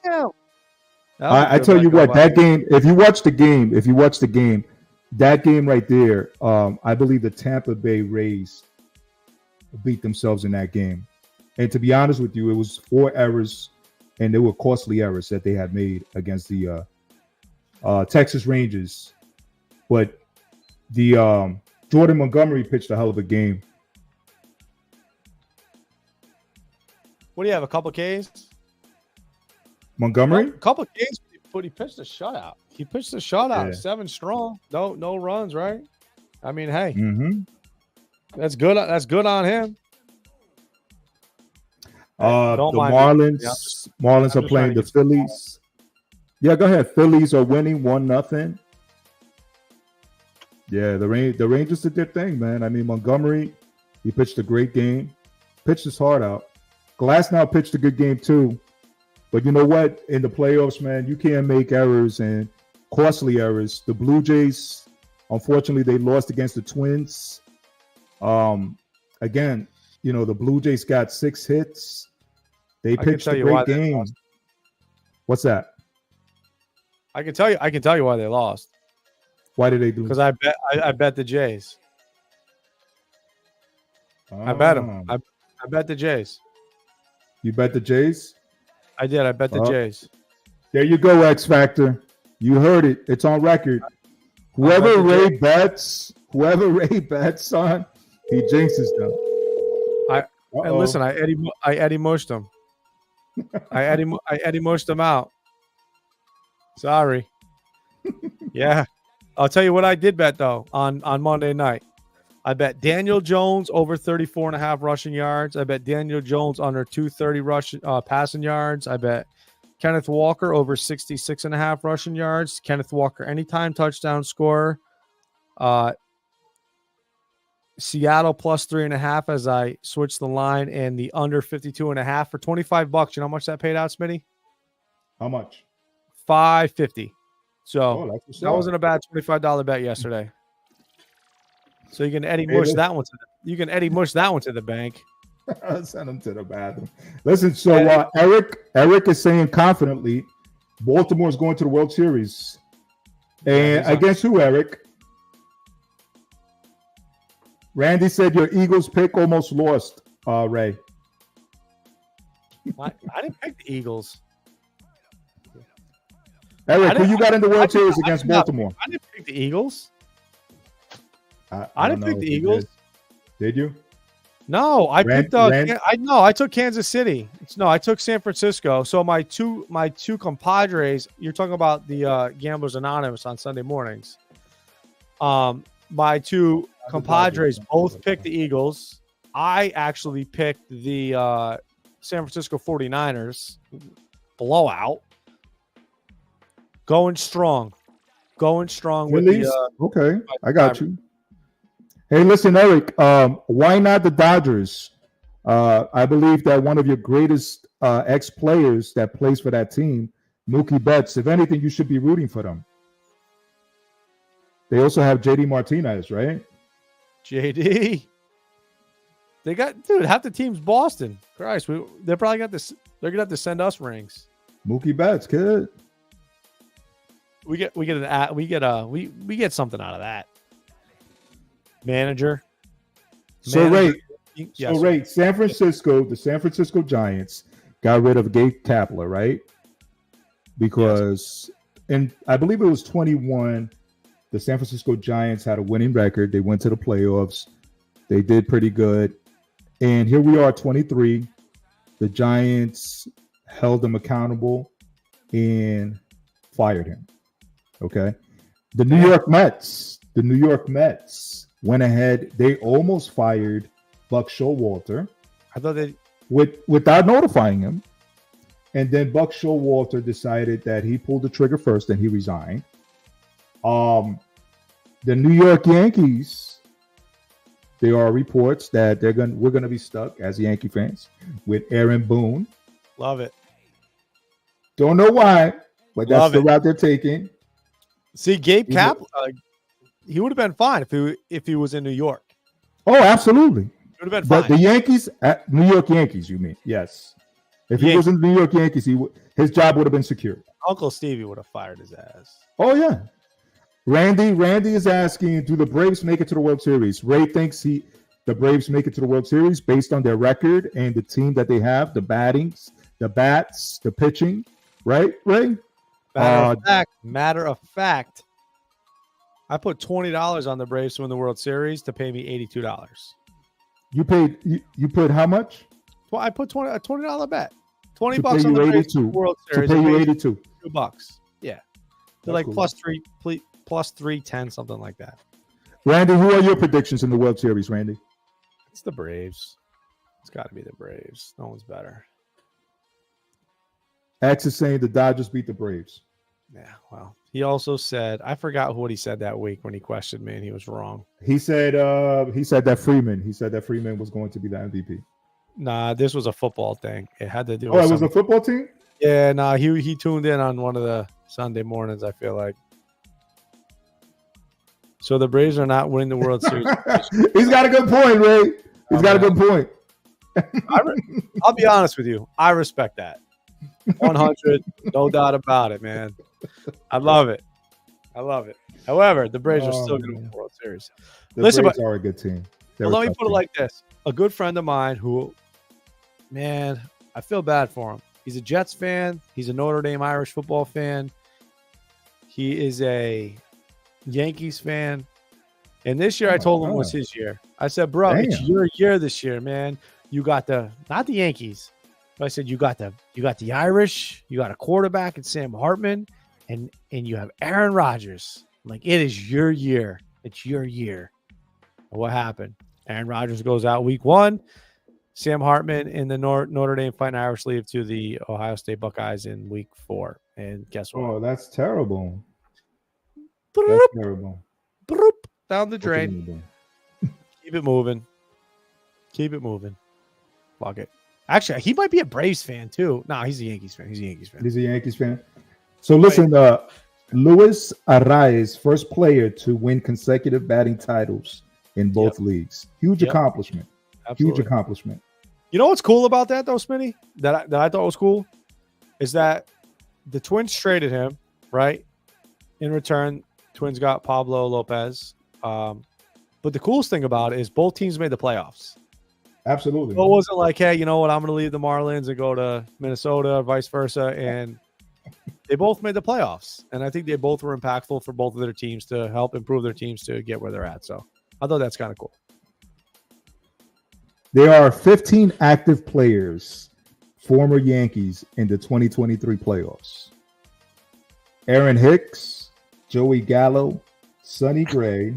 I tell you what, that game, if you watch the game, that game right there, I believe the Tampa Bay Rays beat themselves in that game. And to be honest with you, it was 4 errors, and they were costly errors that they had made against the Texas Rangers. But the Jordan Montgomery pitched a hell of a game. What do you have, a couple Ks? Montgomery? A couple Ks, but he pitched a shutout. 7 strong. No runs, right? I mean, hey, that's good. That's good on him. The Marlins are playing the Phillies. Yeah, go ahead. Phillies are winning 1-0. Yeah, the Rangers did their thing, man. I mean, Montgomery, He pitched a great game, pitched his heart out. Glasnow pitched a good game too. But you know what? In the playoffs, man, you can't make errors and costly errors. The Blue Jays, unfortunately, they lost against the Twins. Again, you know, the Blue Jays got 6 hits. They pitched a great game. What's that? I can tell you why they lost. Why did they do? Because I bet the Jays. I bet them. I bet the Jays. You bet the Jays? I did. I bet the Jays. There you go, X Factor. You heard it. It's on record. Whoever Ray bets on, he jinxes them. And listen, I Eddie Mushed them. I Eddie Mushed them out. Sorry. Yeah. I'll tell you what I did bet though on Monday night. I bet Daniel Jones over 34.5 rushing yards. I bet Daniel Jones under 230 passing yards. I bet Kenneth Walker over 66.5 rushing yards. Kenneth Walker anytime touchdown scorer. Seattle plus 3.5 as I switched the line, and the under 52.5 for $25. You know how much that paid out, Smitty? How much? $5.50. So that wasn't a bad $25 bet yesterday. So you can Eddie Mush that one. Eddie Mush that one to the bank. Send him to the bathroom. Listen, so Eric is saying confidently, Baltimore is going to the World Series, and against who, Eric? Randy said your Eagles pick almost lost, Ray. I didn't pick the Eagles. Eric, who you got in the World Series against Baltimore? I didn't pick the Eagles. I didn't pick the Eagles. Did you? No, I picked. I took Kansas City. No, I took San Francisco. So my two compadres. You're talking about the Gamblers Anonymous on Sunday mornings. My two compadres both picked the Eagles. I actually picked the San Francisco 49ers blowout. Going strong with the okay. I got you. Hey, listen, Eric. Why not the Dodgers? I believe that one of your greatest ex-players that plays for that team, Mookie Betts. If anything, you should be rooting for them. They also have JD Martinez, right? JD. They got half the team's Boston. Christ, they probably got this. They're gonna have to send us rings. Mookie Betts, kid. We get something out of that. Manager. Ray, San Francisco, the San Francisco Giants got rid of Gabe Kapler, right? Because and I believe it was 21. The San Francisco Giants had a winning record. They went to the playoffs. They did pretty good. And here we are, 23. The Giants held him accountable and fired him. Okay. The New York Mets went ahead. They almost fired Buck Showalter. I thought they without notifying him. And then Buck Showalter decided that he pulled the trigger first and he resigned. The New York Yankees, there are reports that we're gonna be stuck as Yankee fans with Aaron Boone. Love it. Don't know why, but that's the route they're taking. See, Gabe Kapler, he would have been fine if he was in New York. Oh, absolutely. It would have been fine. But the Yankees, New York Yankees, you mean? Yes. If he was in the New York Yankees, his job would have been secure. Uncle Stevie would have fired his ass. Oh yeah. Randy is asking, do the Braves make it to the World Series? Ray thinks the Braves make it to the World Series based on their record and the team that they have, the battings, the bats, the pitching, right, Ray? Matter of fact, I put $20 on the Braves to win the World Series to pay me $82. You put how much? Well, I put a $20 bet. $20 on the Braves to World Series. To pay you $82. $2. Yeah. They're like cool. plus 310, something like that. Randy, who are your predictions in the World Series, Randy? It's the Braves. It's got to be the Braves. No one's better. X is saying the Dodgers beat the Braves. Yeah, well, he also said, I forgot what he said that week when he questioned me and he was wrong. He said that Freeman was going to be the MVP. Nah, this was a football thing. It had to do Oh, with it was a football team? Yeah, nah, he tuned in on one of the Sunday mornings, I feel like. So the Braves are not winning the World Series. He's got a good point, Ray. He's got a good point. I'll be honest with you. I respect that. 100, no doubt about it, man. I love it. However, the Braves are still going to win the World Series. The Braves are a good team. Let me put it like this. A good friend of mine who, man, I feel bad for him. He's a Jets fan. He's a Notre Dame Irish football fan. He is a Yankees fan. And this year I told him was his year. I said, bro, it's your year this year, man. You got not the Yankees. But I said, you got the Irish, you got a quarterback in Sam Hartman, and you have Aaron Rodgers. Like, it is your year. It's your year. And what happened? Aaron Rodgers goes out week 1. Sam Hartman in the Notre Dame Fighting Irish leave to the Ohio State Buckeyes in week 4. And guess what? Oh, that's terrible. That's terrible. Down the drain. Keep it moving. Fuck it. Actually, he might be a Braves fan too. No, he's a Yankees fan. He's a Yankees fan. So listen, Luis Arraez, first player to win consecutive batting titles in both leagues. Huge accomplishment. Absolutely. Huge accomplishment. You know what's cool about that though, Smitty? That I thought was cool is that the Twins traded him, right? In return, Twins got Pablo Lopez. But the coolest thing about it is both teams made the playoffs. Absolutely. So it wasn't like, hey, you know what? I'm going to leave the Marlins and go to Minnesota, vice versa. And they both made the playoffs. And I think they both were impactful for both of their teams to help improve their teams to get where they're at. So I thought that's kind of cool. There are 15 active players, former Yankees, in the 2023 playoffs. Aaron Hicks, Joey Gallo, Sonny Gray,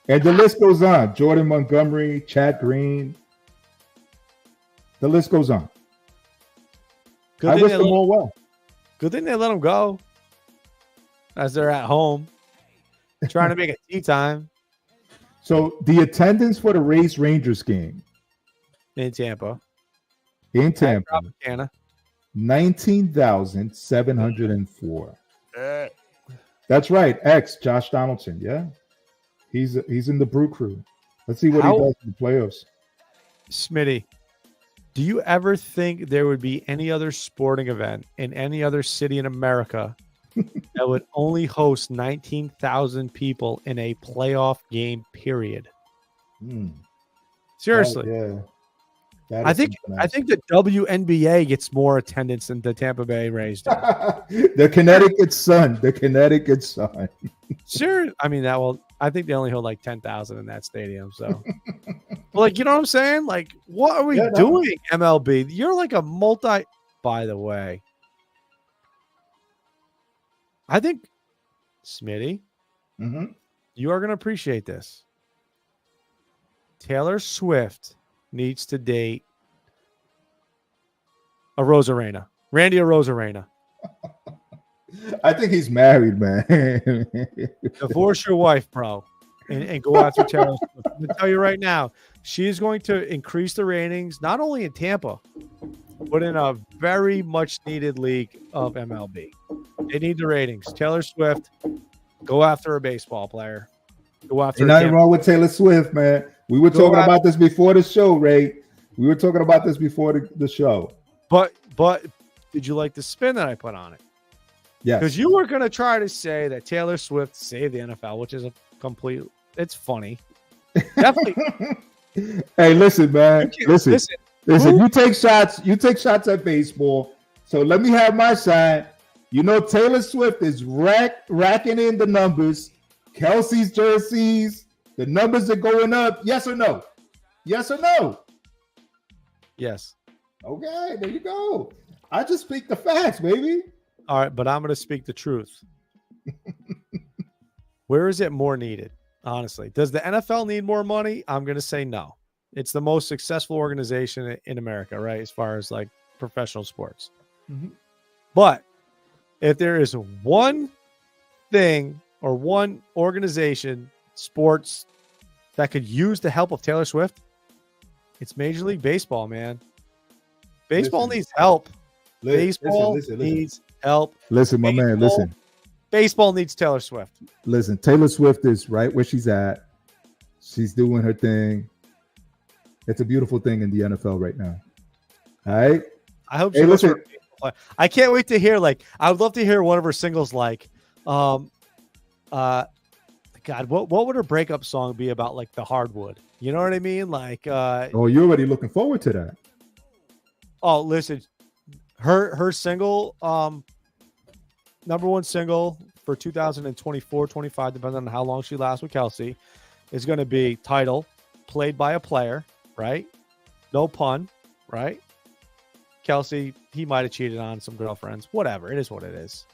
and the list goes on. Jordan Montgomery, Chad Green. The list goes on. I wish them all well. Good thing they let them go as they're at home trying to make it tea time. So the attendance for the Rays Rangers game in Tampa, 19,704. That's right. Josh Donaldson. Yeah. He's in the Brew Crew. Let's see what he does in the playoffs. Smitty, do you ever think there would be any other sporting event in any other city in America that would only host 19,000 people in a playoff game, period? Seriously. I think the WNBA gets more attendance than the Tampa Bay Rays do. The Connecticut Sun. Sure. I mean, I think they only hold like 10,000 in that stadium. So, like, you know what I'm saying? Like, what are we doing, MLB? You're like a by the way, I think, Smitty, you are going to appreciate this. Taylor Swift needs to date a Rosarena. Randy Rosarena. I think he's married, man. Divorce your wife, bro, and go after Taylor Swift. I'm going to tell you right now, she is going to increase the ratings, not only in Tampa, but in a very much needed league of MLB. They need the ratings. Taylor Swift, go after a baseball player. Go after. Ain't nothing wrong with Taylor Swift, man. We were talking about this before the show, Ray. We were talking about this before the show. But did you like the spin that I put on it? Yes. Because you were going to try to say that Taylor Swift saved the NFL, which is a complete. It's funny. Definitely. Hey, listen, man. Listen. You take shots. You take shots at baseball. So let me have my side. You know, Taylor Swift is racking in the numbers. Kelsey's jerseys. The numbers are going up. Yes or no? Yes or no? Yes. Okay, there you go. I just speak the facts, baby. All right, but I'm going to speak the truth. Where is it more needed? Honestly, does the NFL need more money? I'm going to say no. It's the most successful organization in America, right? As far as like professional sports. But if there is one thing or one organization, sports, that could use the help of Taylor Swift, it's Major League Baseball, man. Baseball needs help. Baseball needs help. Listen, my man, listen. Baseball needs Taylor Swift. Listen, Taylor Swift is right where she's at. She's doing her thing. It's a beautiful thing in the NFL right now. All right? I hope she listen. I can't wait to hear, like, I would love to hear one of her singles, like, God, what would her breakup song be about, like the hardwood? You know what I mean? Like, oh, you're already looking forward to that. Oh, listen, her single, number one single for 2024-25, depending on how long she lasts with Kelsey, is going to be title, played by a player, right? No pun, right? Kelsey, he might have cheated on some girlfriends. Whatever. It is what it is.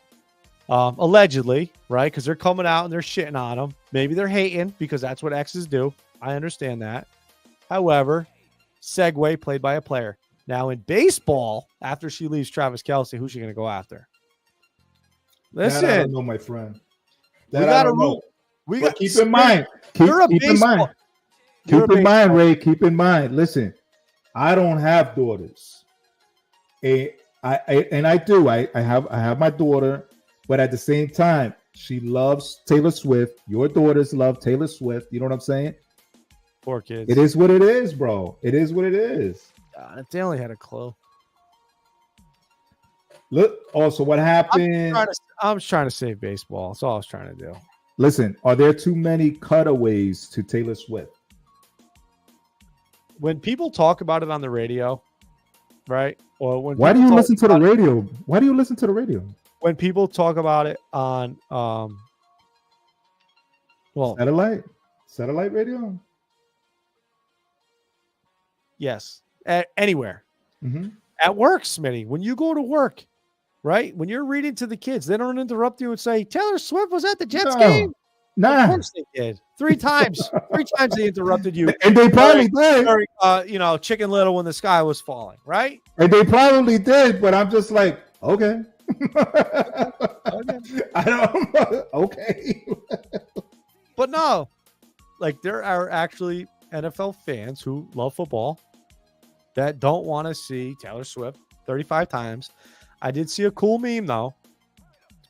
Allegedly, right? Because they're coming out and they're shitting on him. Maybe they're hating because that's what exes do. I understand that. However, segue, played by a player. Now in baseball, after she leaves Travis Kelsey, who's she going to go after? Listen, that I don't know, my friend. That we got a rule. But keep in mind. Keep in mind. Keep in mind, Ray. Keep in mind. Listen, I don't have daughters. I do. I have my daughter, but at the same time, she loves Taylor Swift. Your daughters love Taylor Swift. You know what I'm saying? Poor kids. It is what it is, bro. It is what it is. God, if they only had a clue. Look, also what happened? I'm trying to save baseball. That's all I was trying to do. Listen, are there too many cutaways to Taylor Swift? When people talk about it on the radio, right? Or when why do you listen to the radio? Why do you listen to the radio? When people talk about it on satellite radio? Yes. Anywhere. Mm-hmm. At work, Smitty, when you go to work, right? When you're reading to the kids, they don't interrupt you and say, Taylor Swift was at the Jets game. Nah. Of course they did. 3 times. 3 times they interrupted you. And they probably did. During, Chicken Little when the sky was falling, right? And they probably did, but I'm just like, okay. I don't know. Okay. But no, like there are actually NFL fans who love football that don't want to see Taylor Swift 35 times. I did see a cool meme though.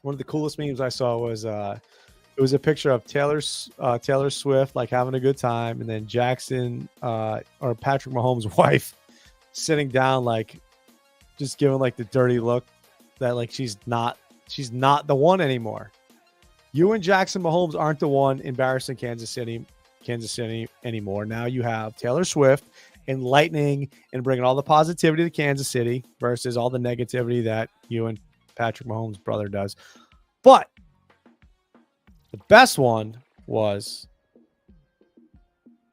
One of the coolest memes I saw was it was a picture of Taylor Swift like having a good time, and then Jackson or Patrick Mahomes' wife sitting down, like just giving like the dirty look that like she's not the one anymore. You and Jackson Mahomes aren't the one embarrassing Kansas City anymore. Now you have Taylor Swift enlightening and bringing all the positivity to Kansas City versus all the negativity that you and Patrick Mahomes' brother does. But the best one was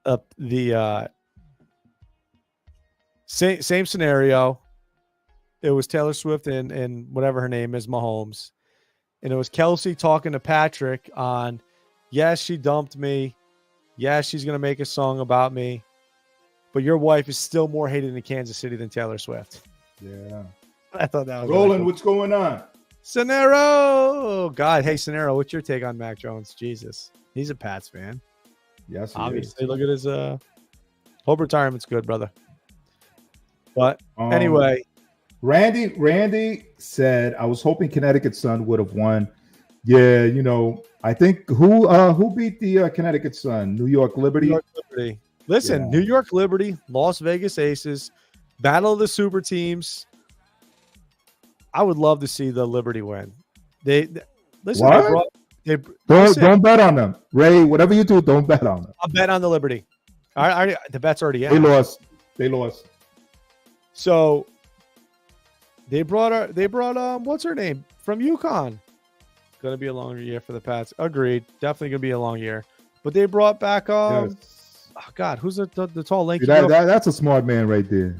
the same scenario. It was Taylor Swift and whatever her name is, Mahomes. And it was Kelsey talking to Patrick on, yes, she dumped me. Yes, she's going to make a song about me. But your wife is still more hated in Kansas City than Taylor Swift. Yeah. I thought that was Roland, what's going on? Cenero. God, hey, Cenero, what's your take on Mac Jones? Jesus. He's a Pats fan. Yes, obviously. Look at his hope retirement's good, brother. But anyway. Randy said, I was hoping Connecticut Sun would have won. Yeah, I think who beat the Connecticut Sun? New York Liberty. New York Liberty. Listen, yeah. New York Liberty, Las Vegas Aces, battle of the super teams. I would love to see the Liberty win. Listen. What? Don't bet on them, Ray. Whatever you do, don't bet on them. I'll bet on the Liberty. The bet's already out. They lost. So they brought what's her name from UConn. Going to be a longer year for the Pats. Agreed. Definitely going to be a long year. But they brought back yes. Oh God, who's the tall lanky? That's a smart man right there.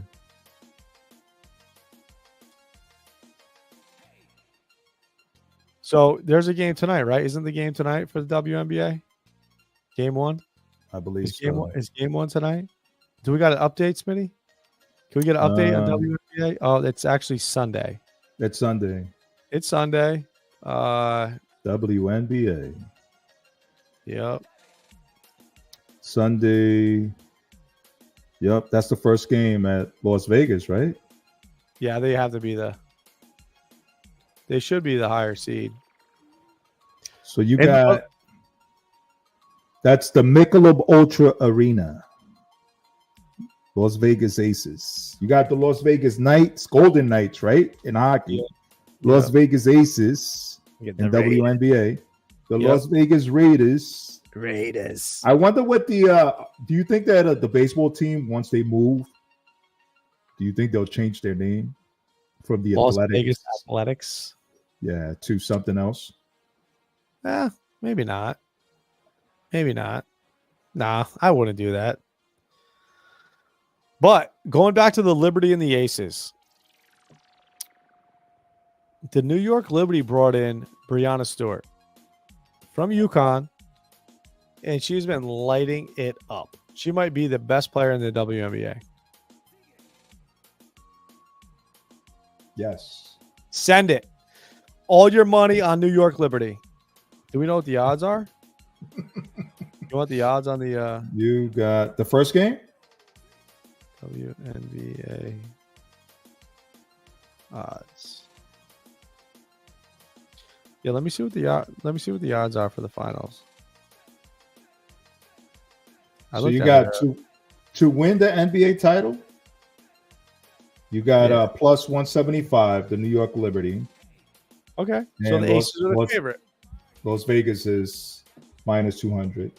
So there's a game tonight, right? Isn't the game tonight for the WNBA? Game 1? I believe is game one tonight? Do we got an update, Smitty? Can we get an update on WNBA? Oh, it's actually Sunday. It's Sunday. It's Sunday. WNBA. Yep. Sunday. Yep, that's the first game at Las Vegas, right? Yeah, they have to be they should be the higher seed. So you got that's the Michelob Ultra Arena. Las Vegas Aces. You got the Las Vegas Knights, Golden Knights, right? In hockey. Yeah. Las Vegas Aces in WNBA. The Las Vegas Raiders. I wonder what do you think that the baseball team, once they move, do you think they'll change their name from the Las Vegas Athletics? Yeah, to something else? Maybe not. Maybe not. Nah, I wouldn't do that. But going back to the Liberty and the Aces, the New York Liberty brought in Breanna Stewart from UConn, and she's been lighting it up. She might be the best player in the WNBA. Yes. Send it. All your money on New York Liberty. Do we know what the odds are? You want the odds on the You got the first game? WNBA odds. Yeah, let me see what the odds are for the finals. So you got to win the NBA title. You got plus 175, the New York Liberty. Okay, and so the Aces are the favorite. Las Vegas is minus 200.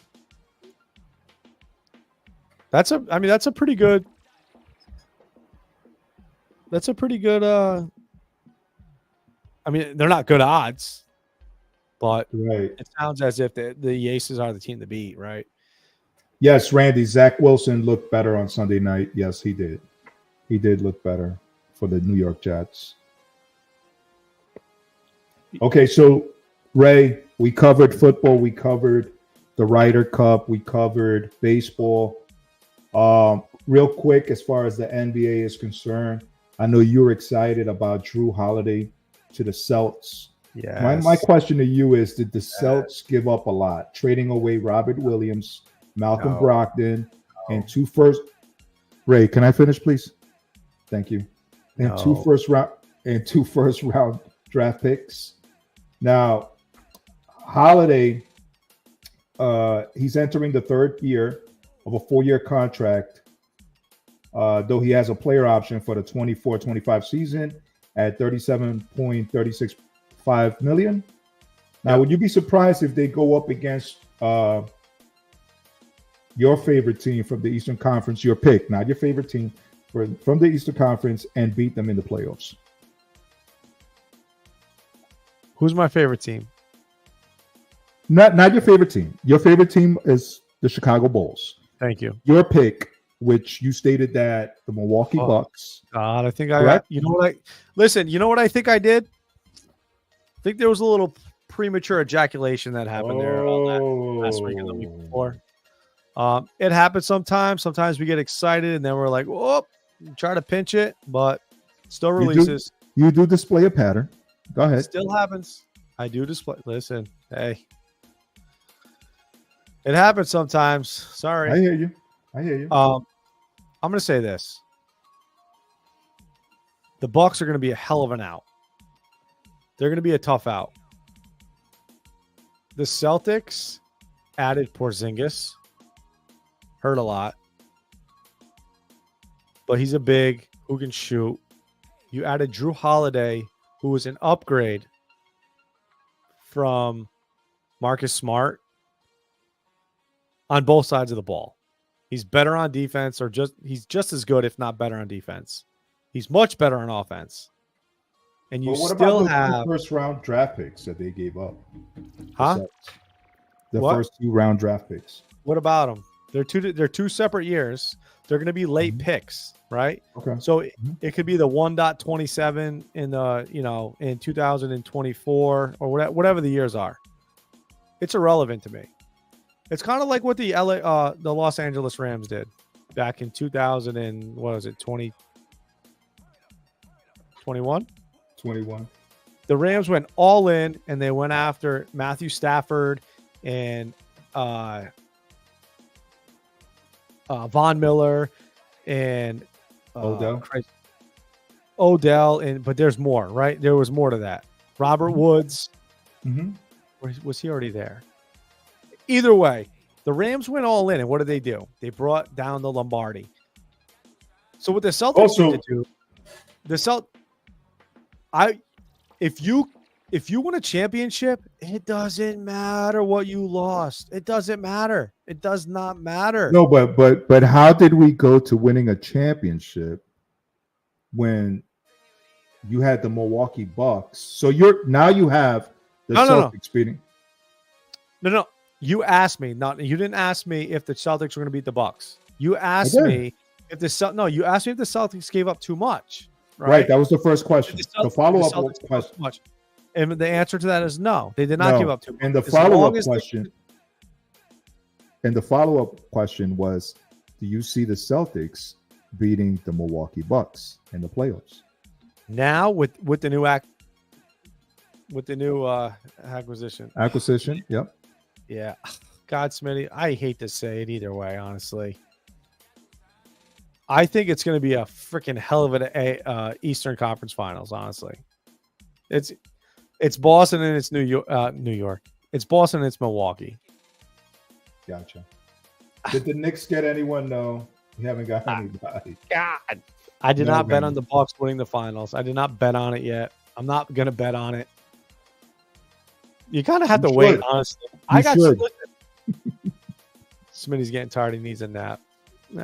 That's a pretty good. That's a pretty good. I mean, they're not good odds, but it sounds as if the Aces are the team to beat, right? Yes, Randy. Zach Wilson looked better on Sunday night. Yes, he did. He did look better for the New York Jets. Okay, so Ray, we covered football. We covered the Ryder Cup. We covered baseball. Real quick, as far as the NBA is concerned, I know you're excited about Drew Holiday to the Celtics. Yeah. My question to you is: did the Celtics give up a lot, trading away Robert Williams, Malcolm Brogdon, and two first? Ray, can I finish, please? Thank you. And two first round draft picks. Now, Holiday, he's entering the third year of a 4-year contract, though he has a player option for the 24-25 season at $37.365 million. Now, would you be surprised if they go up against your favorite team from the Eastern Conference, your pick, not your favorite team, from the Eastern Conference, and beat them in the playoffs? Who's my favorite team? Not your favorite team. Your favorite team is the Chicago Bulls. Thank you. Your pick, which you stated that the Milwaukee Bucks. God, I think you know what I think I did? I think there was a little premature ejaculation that happened there on that last week and the week before. It happens sometimes. Sometimes we get excited and then we're like, whoop, try to pinch it, but still releases. You do display a pattern. Go ahead. It still happens. I do display. Listen, hey. It happens sometimes. Sorry. I hear you. I'm going to say this. The Bucks are going to be a hell of an out. They're going to be a tough out. The Celtics added Porzingis. Hurt a lot. But he's a big who can shoot. You added Drew Holiday, who was an upgrade from Marcus Smart on both sides of the ball. He's better on defense, he's just as good, if not better on defense. He's much better on offense. And you still have first round draft picks that they gave up. Huh? The first 2 round draft picks. What about them? They're two separate years. They're going to be late picks, right? Okay. So it could be the 1.27 in the in 2024 or whatever the years are. It's irrelevant to me. It's kind of like what the Los Angeles Rams did back in 2000 and 2021? 21. the Rams went all in, and they went after Matthew Stafford and Von Miller and Odell, but there's more, right? There was more to that. Robert Woods. Was he already there? Either way, the Rams went all in, and what did they do? They brought down the Lombardi. So what the Celtics need to do, if you win a championship, it doesn't matter what you lost. It doesn't matter. It does not matter. No, but how did we go to winning a championship when you had the Milwaukee Bucks? So you have the Celtics beating. No. You asked me. You didn't ask me if the Celtics were going to beat the Bucks. You asked me if you asked me if the Celtics gave up too much. Right. That was the first question. The follow-up question. And the answer to that is no. They did not give up too much. And the follow-up question was, do you see the Celtics beating the Milwaukee Bucks in the playoffs? Now with the new acquisition. Yep. Yeah. God, Smitty, I hate to say it either way, honestly. I think it's going to be a freaking hell of an Eastern Conference Finals, honestly. It's Boston and it's New York. It's Boston and it's Milwaukee. Gotcha. Did the Knicks get anyone? No, you haven't got anybody. God. I did not bet on the Bucks winning the finals. I did not bet on it yet. I'm not going to bet on it. You kind of have to wait, honestly. Smitty's getting tired. He needs a nap. No.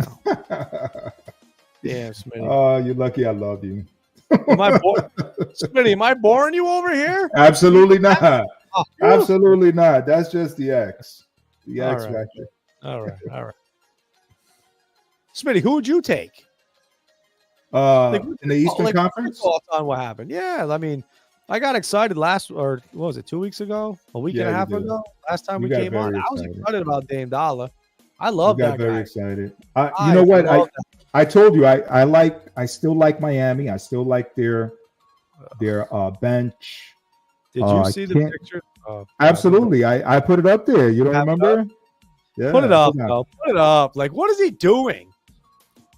Damn, Smitty. Oh, you're lucky I love you. Smitty, am I boring you over here? Absolutely not. Absolutely not. That's just the X. The X factor. All right. Smitty, who would you take? In the Eastern Conference? Thoughts on what happened? Yeah, I mean, I got excited what was it, 2 weeks ago? A week and a half ago? Last time we came on. I was excited about Dame Dollar. I love that guy. Very excited. You know what? I told you I still like Miami. I still like their bench. Did you see the picture? Absolutely. I put it up there. You don't remember? Yeah, put it up, though. Put it up. Like, what is he doing?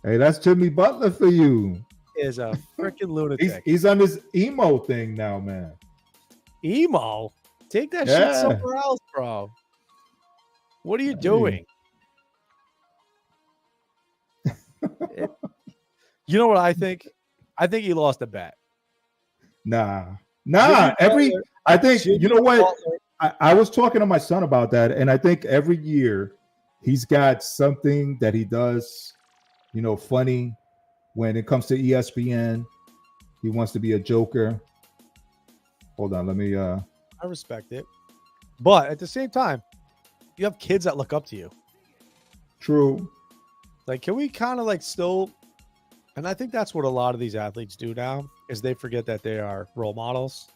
Hey, that's Jimmy Butler for you. He is a freaking lunatic. He's on this emo thing now, man. Emo? Take that shit somewhere else, bro. What are you doing? You know what I think? I think he lost a bet. Nah. I think, you know what? I was talking to my son about that, and I think every year he's got something that he does, funny when it comes to ESPN. He wants to be a joker. Hold on, let me I respect it. But at the same time, you have kids that look up to you. True. Like, can we kind of still, and I think that's what a lot of these athletes do now, is they forget that they are role models.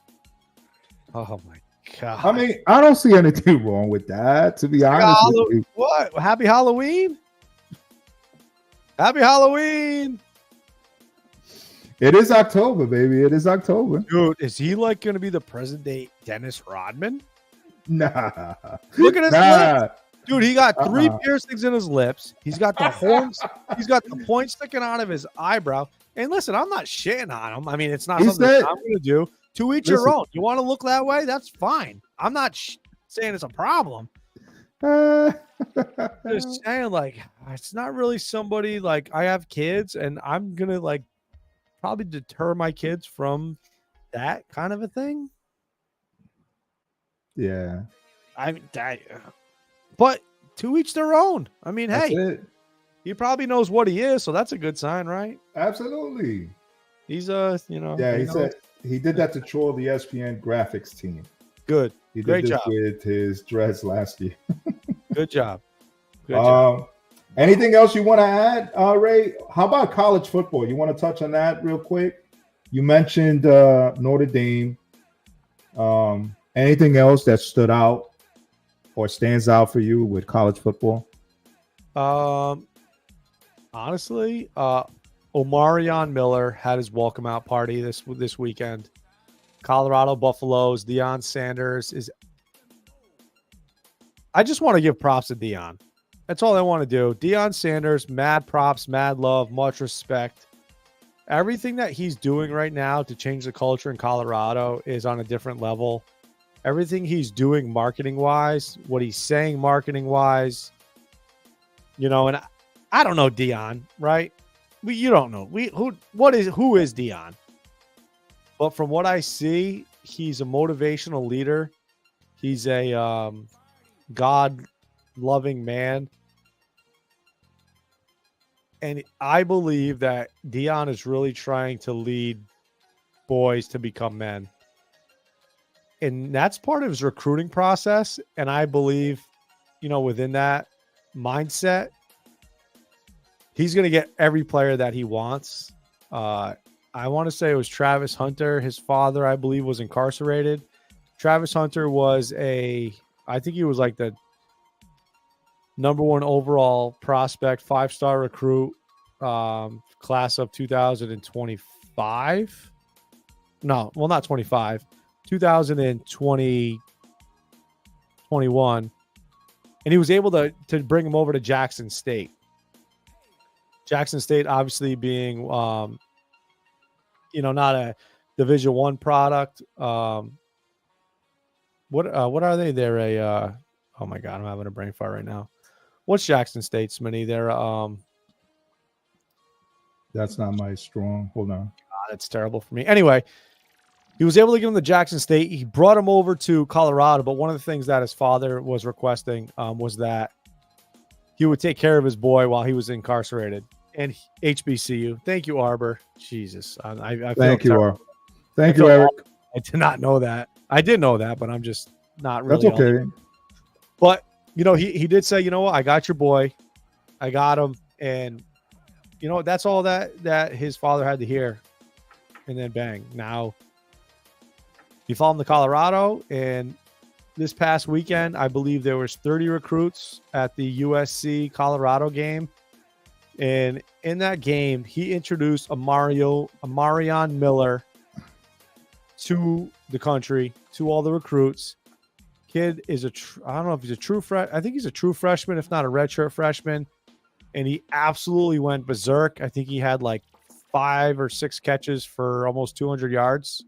Oh my God. I mean, I don't see anything wrong with that, to be honest with you. What? Happy Halloween? Happy Halloween. It is October, baby. It is October. Dude, is he going to be the present day Dennis Rodman? Nah. Look at his lips. Dude, he got 3 piercings in his lips. He's got the horns. He's got the point sticking out of his eyebrow. And listen, I'm not shitting on him. I mean, it's not something I'm going to do. To each your own. You want to look that way? That's fine. I'm not saying it's a problem. Just saying, it's not really somebody, I have kids, and I'm going to, probably deter my kids from that kind of a thing. Yeah. I mean, but to each their own. I mean, hey, he probably knows what he is, so that's a good sign, right? Absolutely. He's Yeah, he said he did that to troll the ESPN graphics team. Good. He did Great this job with his dreads last year. Good job. Good job. Anything else you want to add, Ray? How about college football? You want to touch on that real quick? You mentioned Notre Dame. Anything else that stood out or stands out for you with college football? Honestly, Omarion Miller had his welcome out party this weekend. Colorado Buffaloes, Deion Sanders is. I just want to give props to Deion. That's all I want to do. Deion Sanders, mad props, mad love, much respect. Everything that he's doing right now to change the culture in Colorado is on a different level. Everything he's doing marketing-wise, what he's saying marketing-wise, and I don't know Deion, right? You don't know. Who is Deion? But from what I see, he's a motivational leader. He's a God-loving man. And I believe that Deion is really trying to lead boys to become men. And that's part of his recruiting process. And I believe, within that mindset, he's going to get every player that he wants. I want to say it was Travis Hunter. His father, I believe, was incarcerated. Travis Hunter was I think he was like the number 1 overall prospect, 5-star recruit, class of 2025. No, well, not 25, 2020, 21. And he was able to bring him over to Jackson State. Jackson State, obviously being, not a Division I product. What are they? They're oh my God, I'm having a brain fart right now. What's Jackson State, Smitty? They're That's not my strong. Hold on. God, that's terrible for me. Anyway, he was able to get him to Jackson State. He brought him over to Colorado, but one of the things that his father was requesting was that he would take care of his boy while he was incarcerated. And HBCU. Thank you, Arbor. Jesus. I feel Thank you, terrible. Thank you, Eric. I did not know that. I did know that, but I'm just not really. That's okay. But, he did say, what? I got your boy. I got him. And, that's all that his father had to hear. And then bang. Now, you follow him to Colorado. And this past weekend, I believe there was 30 recruits at the USC Colorado game. And in that game, he introduced Amarion Miller to the country, to all the recruits. Kid is I don't know if he's a true I think he's a true freshman, if not a redshirt freshman. And he absolutely went berserk. I think he had like 5 or 6 catches for almost 200 yards.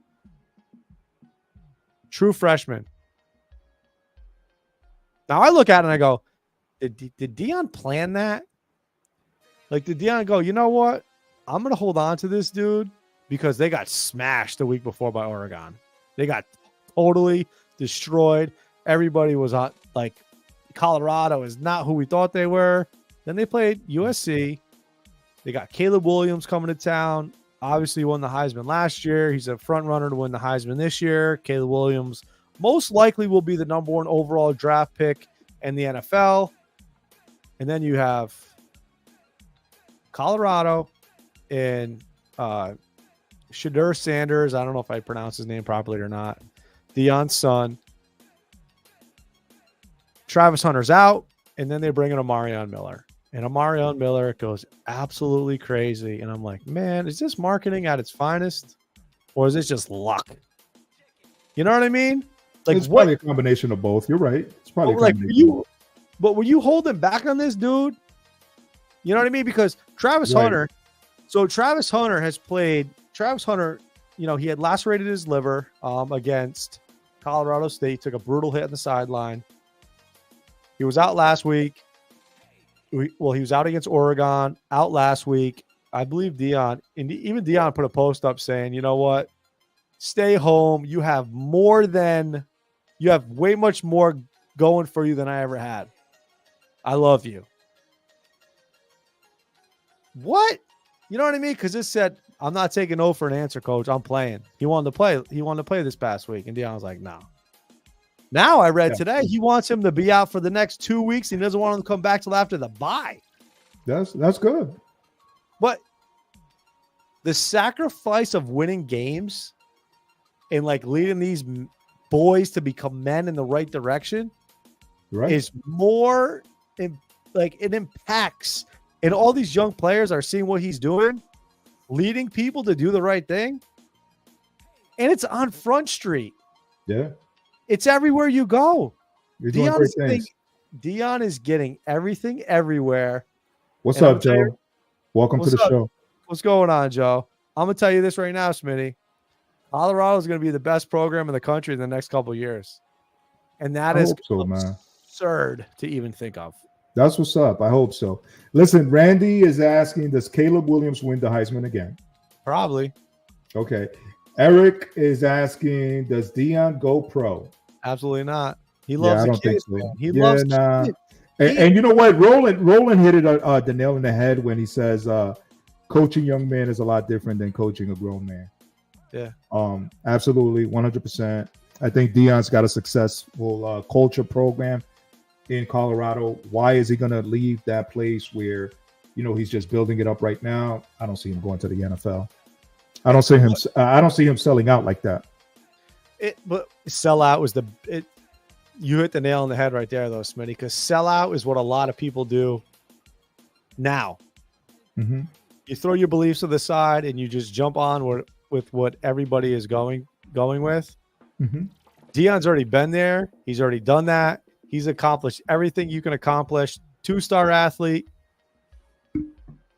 True freshman. Now I look at it and I go, did Deion plan that? Like, did Deion go, you know what? I'm going to hold on to this dude because they got smashed the week before by Oregon. They got totally destroyed. Everybody was on, like, Colorado is not who we thought they were. Then they played USC. They got Caleb Williams coming to town. Obviously won the Heisman last year. He's a front runner to win the Heisman this year. Caleb Williams most likely will be the number 1 overall draft pick in the NFL. And then you have Colorado and Shedeur Sanders. I don't know if I pronounced his name properly or not. Deion's son. Travis Hunter's out, and then they bring in Amarion Miller. And Amarion Miller goes absolutely crazy. And I'm like, man, is this marketing at its finest? Or is this just luck? You know what I mean? Like, it's probably a combination of both. You're right. It's probably a combination of both. But were you holding back on this dude? You know what I mean? Because Travis Hunter, so Travis Hunter has played. Travis Hunter, he had lacerated his liver against Colorado State, took a brutal hit on the sideline. He was out last week. He was out against Oregon, out last week. I believe Deion, and even Deion put a post up saying, you know what? Stay home. You have way much more going for you than I ever had. I love you. What? You know what I mean? Because it said, I'm not taking no for an answer, coach. I'm playing. He wanted to play. He wanted to play this past week. And Deion was like, no. Now I read today, he wants him to be out for the next 2 weeks. He doesn't want him to come back till after the bye. That's good. But the sacrifice of winning games and like leading these boys to become men in the right direction is more it impacts. And all these young players are seeing what he's doing, leading people to do the right thing. And it's on Front Street. Yeah. It's everywhere you go. You're doing great things. Dion is getting everything everywhere. What's up, Joe? Welcome to the show. What's going on, Joe? I'm going to tell you this right now, Smitty. Colorado is going to be the best program in the country in the next couple of years. And that is absurd to even think of. That's what's up. I hope so. Listen, Randy is asking, does Caleb Williams win the Heisman again? Probably. Okay. Eric is asking, does Dion go pro? Absolutely not. He loves the kids. So. He loves kids. And you know what? Roland hit it the nail in the head when he says coaching young men is a lot different than coaching a grown man. Yeah. Absolutely, 100%. I think Dion's got a successful culture program in Colorado. Why is he going to leave that place where, he's just building it up right now? I don't see him going to the NFL. I don't see him selling out like that. But sell out was you hit the nail on the head right there, though, Smitty, because sell out is what a lot of people do now. Mm-hmm. You throw your beliefs to the side and you just jump on with what everybody is going with. Mm-hmm. Dion's already been there. He's already done that. He's accomplished everything you can accomplish. 2-star athlete.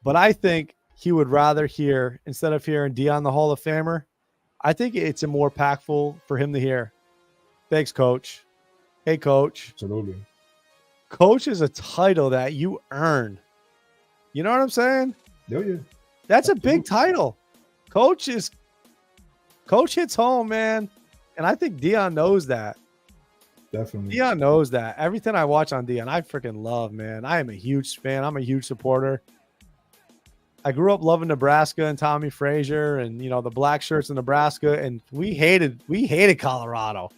But I think he would rather hear, instead of hearing Dion the Hall of Famer, I think it's a more impactful for him to hear, thanks, Coach. Hey, Coach. Absolutely. Coach is a title that you earn. You know what I'm saying? Yeah. That's a big title. Coach hits home, man. And I think Dion knows that. Definitely. Dion knows that. Everything I watch on Dion, I freaking love, man. I am a huge fan. I'm a huge supporter. I grew up loving Nebraska and Tommy Frazier and, the black shirts in Nebraska. And we hated Colorado.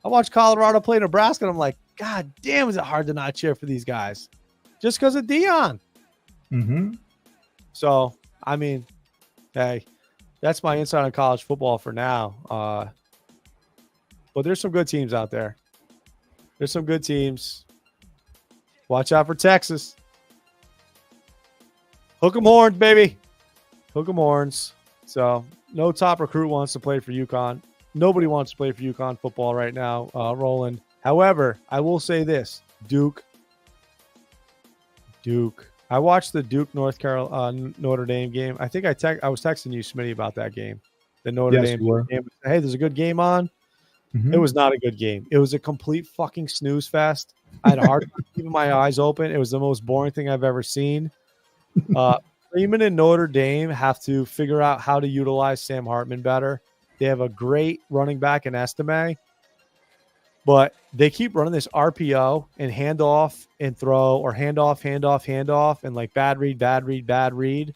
I watched Colorado play Nebraska, and I'm like, God damn, is it hard to not cheer for these guys just because of Dion? Mm-hmm. So, I mean, hey, that's my insight on college football for now. But there's some good teams out there. There's some good teams. Watch out for Texas. Hook 'em horns, baby. Hook 'em horns. So, no top recruit wants to play for UConn. Nobody wants to play for UConn football right now, Roland. However, I will say this. Duke. I watched the Duke Notre Dame game. I think I was texting you, Smitty, about that game. The Notre Dame game. Hey, there's a good game on. Mm-hmm. It was not a good game. It was a complete fucking snooze fest. I had a hard time keeping my eyes open. It was the most boring thing I've ever seen. Freeman and Notre Dame have to figure out how to utilize Sam Hartman better. They have a great running back in Estime, but they keep running this RPO and handoff and throw, or handoff, and like bad read.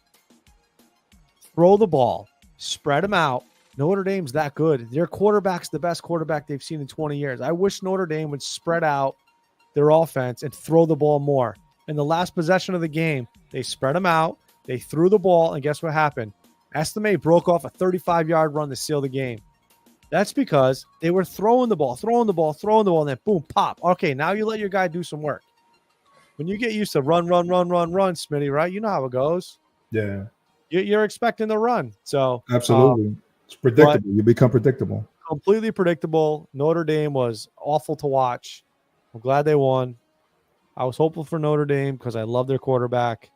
Throw the ball, spread them out. Notre Dame's that good. Their quarterback's the best quarterback they've seen in 20 years. I wish Notre Dame would spread out their offense and throw the ball more. In the last possession of the game, they spread them out. They threw the ball, and guess what happened? Estime broke off a 35-yard run to seal the game. That's because they were throwing the ball, and then boom, pop. Okay, now you let your guy do some work. When you get used to run, Smitty, right? You know how it goes. Yeah. You're expecting the run. So absolutely. It's predictable. You become predictable. Completely predictable. Notre Dame was awful to watch. I'm glad they won. I was hopeful for Notre Dame because I love their quarterback.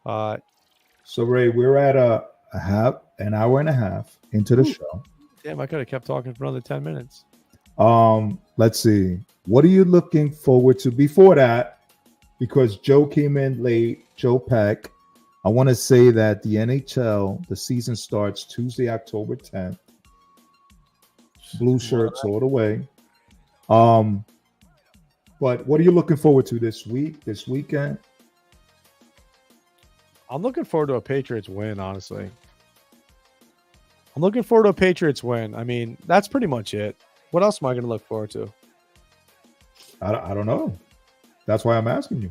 So, Ray, we're at an hour and a half into the show. Damn, I could have kept talking for another 10 minutes. Let's see. What are you looking forward to? Before that, because Joe came in late, Joe Peck, I want to say that the NHL, the season starts Tuesday, October 10th. Blue shirts all the way. But what are you looking forward to this weekend? I'm looking forward to a Patriots win, honestly. I'm looking forward to a Patriots win. I mean, that's pretty much it. What else am I going to look forward to? I don't know. That's why I'm asking you.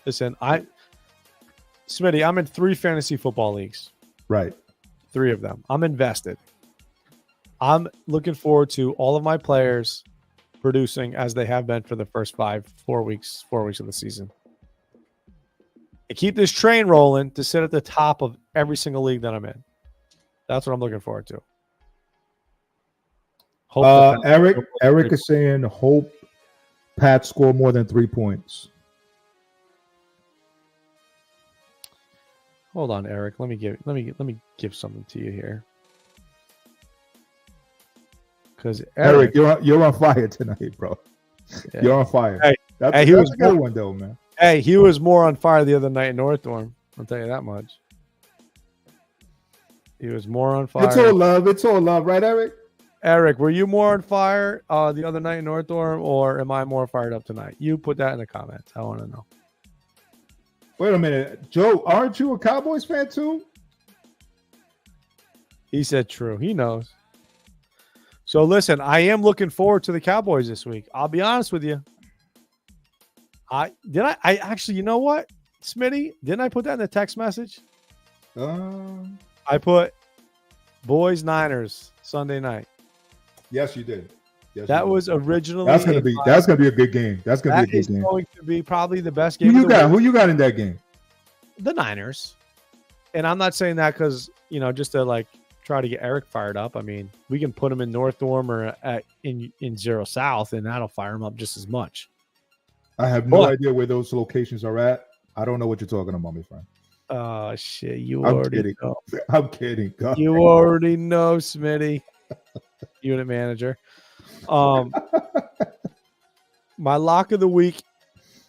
Listen, Smitty, I'm in 3 fantasy football leagues. Right. 3 of them. I'm invested. I'm looking forward to all of my players producing as they have been for the first 4 weeks of the season. And keep this train rolling to sit at the top of every single league that I'm in. That's what I'm looking forward to. Hope Eric is saying hope Pat score more than 3 points. Hold on, Eric. Let me give something to you here. Because Eric, you're on fire tonight, bro. Yeah. You're on fire. Hey, that's he was a good one, though, man. Hey, he was more on fire the other night in North Dorm. I'll tell you that much. He was more on fire. It's all love. It's all love, right, Eric? Eric, were you more on fire the other night in North Dorm, or am I more fired up tonight? You put that in the comments. I want to know. Wait a minute, Joe. Aren't you a Cowboys fan too? He said true. He knows. So listen, I am looking forward to the Cowboys this week. I'll be honest with you. I actually, you know what, Smitty? Didn't I put that in the text message? I put boys Niners Sunday night. Yes, you did. Yes, that was originally. That's gonna be a good game. That's gonna be a good game. Going to be probably the best game. Who you got in that game? The Niners. And I'm not saying that because just to like try to get Eric fired up. I mean, we can put him in North Dorm or in 0 South, and that'll fire him up just as much. I have no idea where those locations are at. I don't know what you're talking about, my friend. Oh shit! I'm already kidding. Know. I'm kidding. God. You already know, Smitty, unit manager. My lock of the week,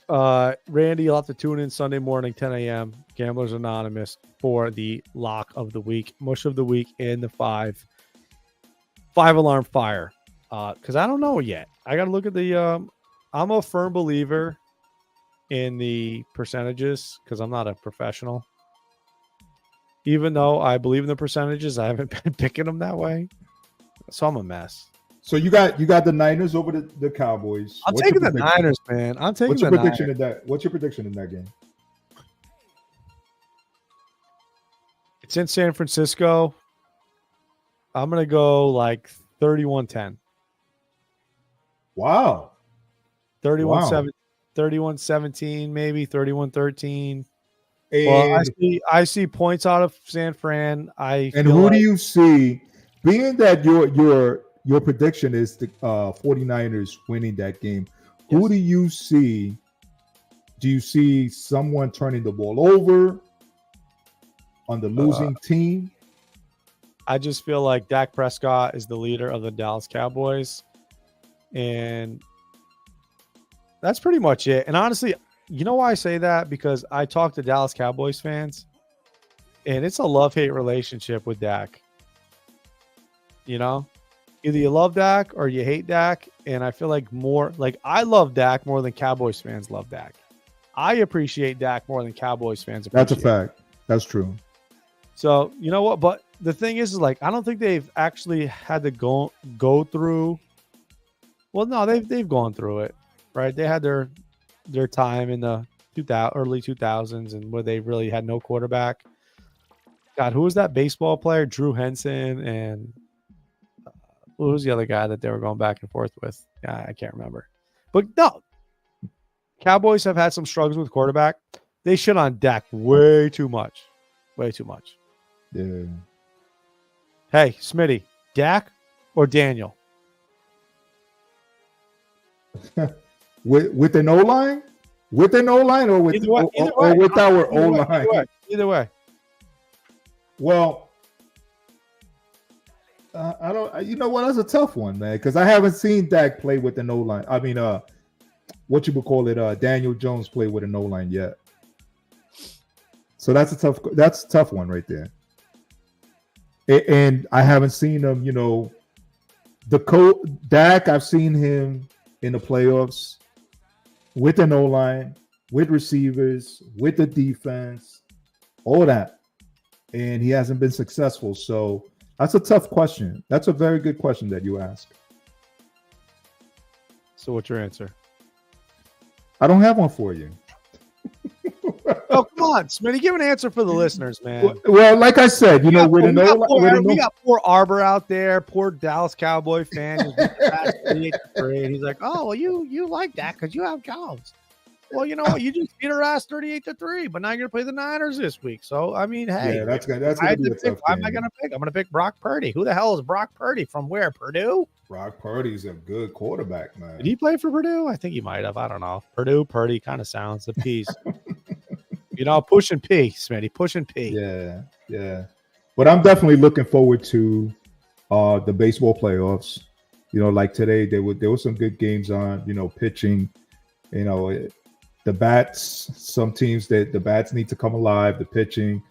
Randy. You'll have to tune in Sunday morning, 10 a.m. Gamblers Anonymous for the lock of the week, mush of the week, and the five alarm fire. Because I don't know yet. I got to look at the. I'm a firm believer in the percentages because I'm not a professional. Even though I believe in the percentages, I haven't been picking them that way. So I'm a mess. So you got the Niners over the Cowboys. I'm taking the Niners, man. I'm taking What's your the prediction Niners. in that? What's your prediction in that game? It's in San Francisco. I'm going to go like 31-10. Wow. 31-17, maybe 31-13. Well, I see points out of San Fran. Do you see, being that your prediction is the 49ers winning that game, who do you see? Do you see someone turning the ball over on the losing team? I just feel like Dak Prescott is the leader of the Dallas Cowboys. And that's pretty much it. And honestly, you know why I say that? Because I talk to Dallas Cowboys fans, and it's a love-hate relationship with Dak. Either you love Dak or you hate Dak. And I feel like I love Dak more than Cowboys fans love Dak. I appreciate Dak more than Cowboys fans appreciate. That's a fact. That's true. So, you know what? But the thing is like, I don't think they've actually had to go through. Well, no, they've gone through it. Right, they had their time in the early 2000s, and where they really had no quarterback. God, who was that baseball player? Drew Henson, and who was the other guy that they were going back and forth with? I can't remember. But no, Cowboys have had some struggles with quarterback. They shit on Dak way too much. Way too much. Yeah. Hey, Smitty, Dak or Daniel? With an O-line? With an O-line or with our O-line? Either way. Well, I don't. You know what? That's a tough one, man. Because I haven't seen Dak play with an O-line. I mean, what you would call it? Daniel Jones play with an O-line yet. So that's a tough one right there. And I haven't seen him. Dak. I've seen him in the playoffs with an O-line, with receivers, with the defense, all that. And he hasn't been successful. So that's a tough question. That's a very good question that you ask. So what's your answer? I don't have one for you. Oh, come on, Smitty, give an answer for the listeners, man. Well, like I said, we got poor Arbor out there, poor Dallas Cowboy fan. He's like, oh, well, you like that because you have Jones. Well, you know what? You just beat our ass 38-3, but now you're gonna play the Niners this week. So I mean, hey, Yeah, that's gonna be a tough why game. am I gonna pick? I'm gonna pick Brock Purdy. Who the hell is Brock Purdy? From where? Purdue? Brock Purdy's a good quarterback, man. Did he play for Purdue? I think he might have. I don't know. Purdy kind of sounds the P's. You know, pushing P, Smitty, pushing P. Yeah. But I'm definitely looking forward to the baseball playoffs. You know, like today, there were some good games on. You know, pitching. You know, the bats. Some teams that the bats need to come alive. The pitching.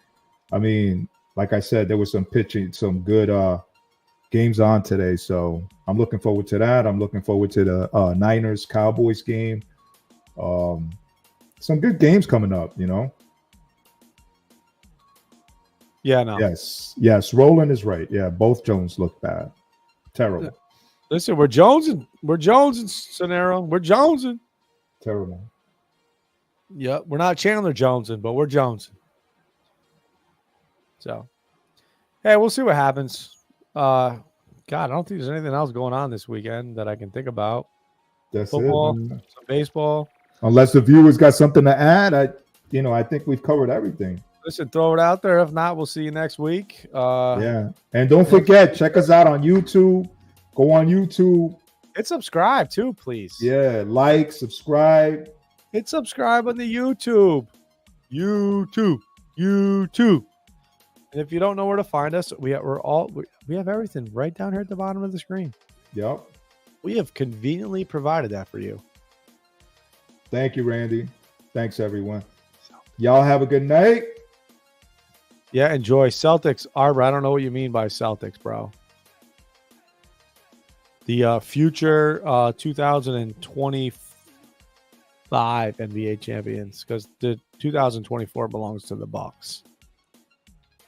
I mean, like I said, there was some pitching, some good games on today. So I'm looking forward to that. I'm looking forward to the Niners Cowboys game. Some good games coming up. You know. Yeah, no. Yes. Roland is right. Yeah, both Jones look bad. Terrible. Listen, we're jonesing. We're jonesing, Sonero. We're jonesing. Terrible. Yeah, we're not Chandler Jonesing, but we're jonesing. So, hey, we'll see what happens. God, I don't think there's anything else going on this weekend that I can think about. That's Football, it. Man. some baseball. Unless the viewers got something to add, I think we've covered everything. Listen, throw it out there. If not, we'll see you next week. Yeah. And don't forget, check us out on YouTube. Go on YouTube. Hit subscribe too, please. Yeah. Like, subscribe. Hit subscribe on the YouTube. YouTube. And if you don't know where to find us, we have everything right down here at the bottom of the screen. Yep. We have conveniently provided that for you. Thank you, Randy. Thanks, everyone. Y'all have a good night. Yeah, enjoy. Celtics, Arbor, I don't know what you mean by Celtics, bro. The future 2025 NBA champions, because the 2024 belongs to the Bucks.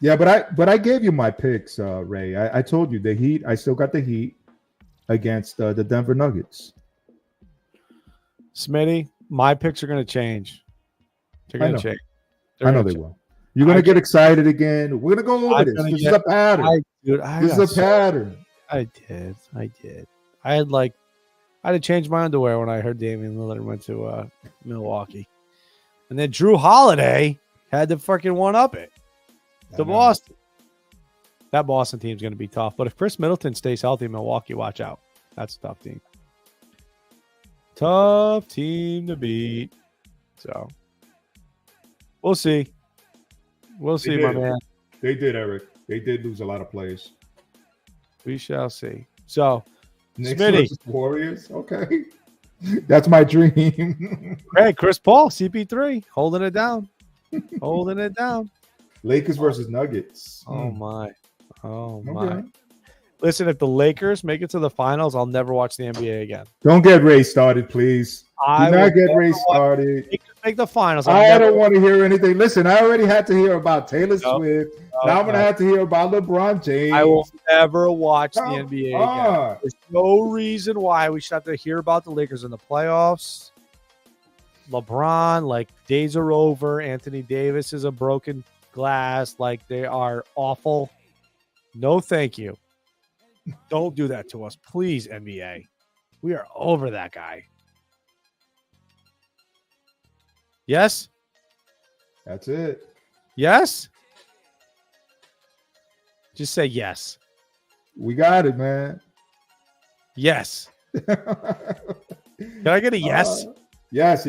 Yeah, but I gave you my picks, Ray. I told you the Heat. I still got the Heat against the Denver Nuggets. Smitty, my picks are going to change. They're going to change. I know they will. You're going to get excited again. We're going to go over this. This is a pattern. This is a pattern. I did. I had to change my underwear when I heard Damian Lillard went to Milwaukee. And then Drew Holiday had to fucking one-up it to Boston. That Boston team's going to be tough. But if Chris Middleton stays healthy in Milwaukee, watch out. That's a tough team. Tough team to beat. So, we'll see. We'll see, my man. They did, Eric. They did lose a lot of players. We shall see. So, Knicks Smitty. versus Warriors. Okay. That's my dream. Hey, Chris Paul, CP3, holding it down. Holding it down. Lakers versus Nuggets. Oh, my. Okay. Listen, if the Lakers make it to the finals, I'll never watch the NBA again. Don't get Ray started, please. Do not get Ray started. Make the finals. I don't want to hear anything. Listen, I already had to hear about Taylor Swift. Now I'm going to have to hear about LeBron James. I will never watch the NBA again. There's no reason why we should have to hear about the Lakers in the playoffs. LeBron, days are over. Anthony Davis is a broken glass. They are awful. No, thank you. Don't do that to us, please, NBA. We are over that guy. Yes? That's it. Yes? Just say yes. We got it, man. Yes. Can I get a yes? Yes.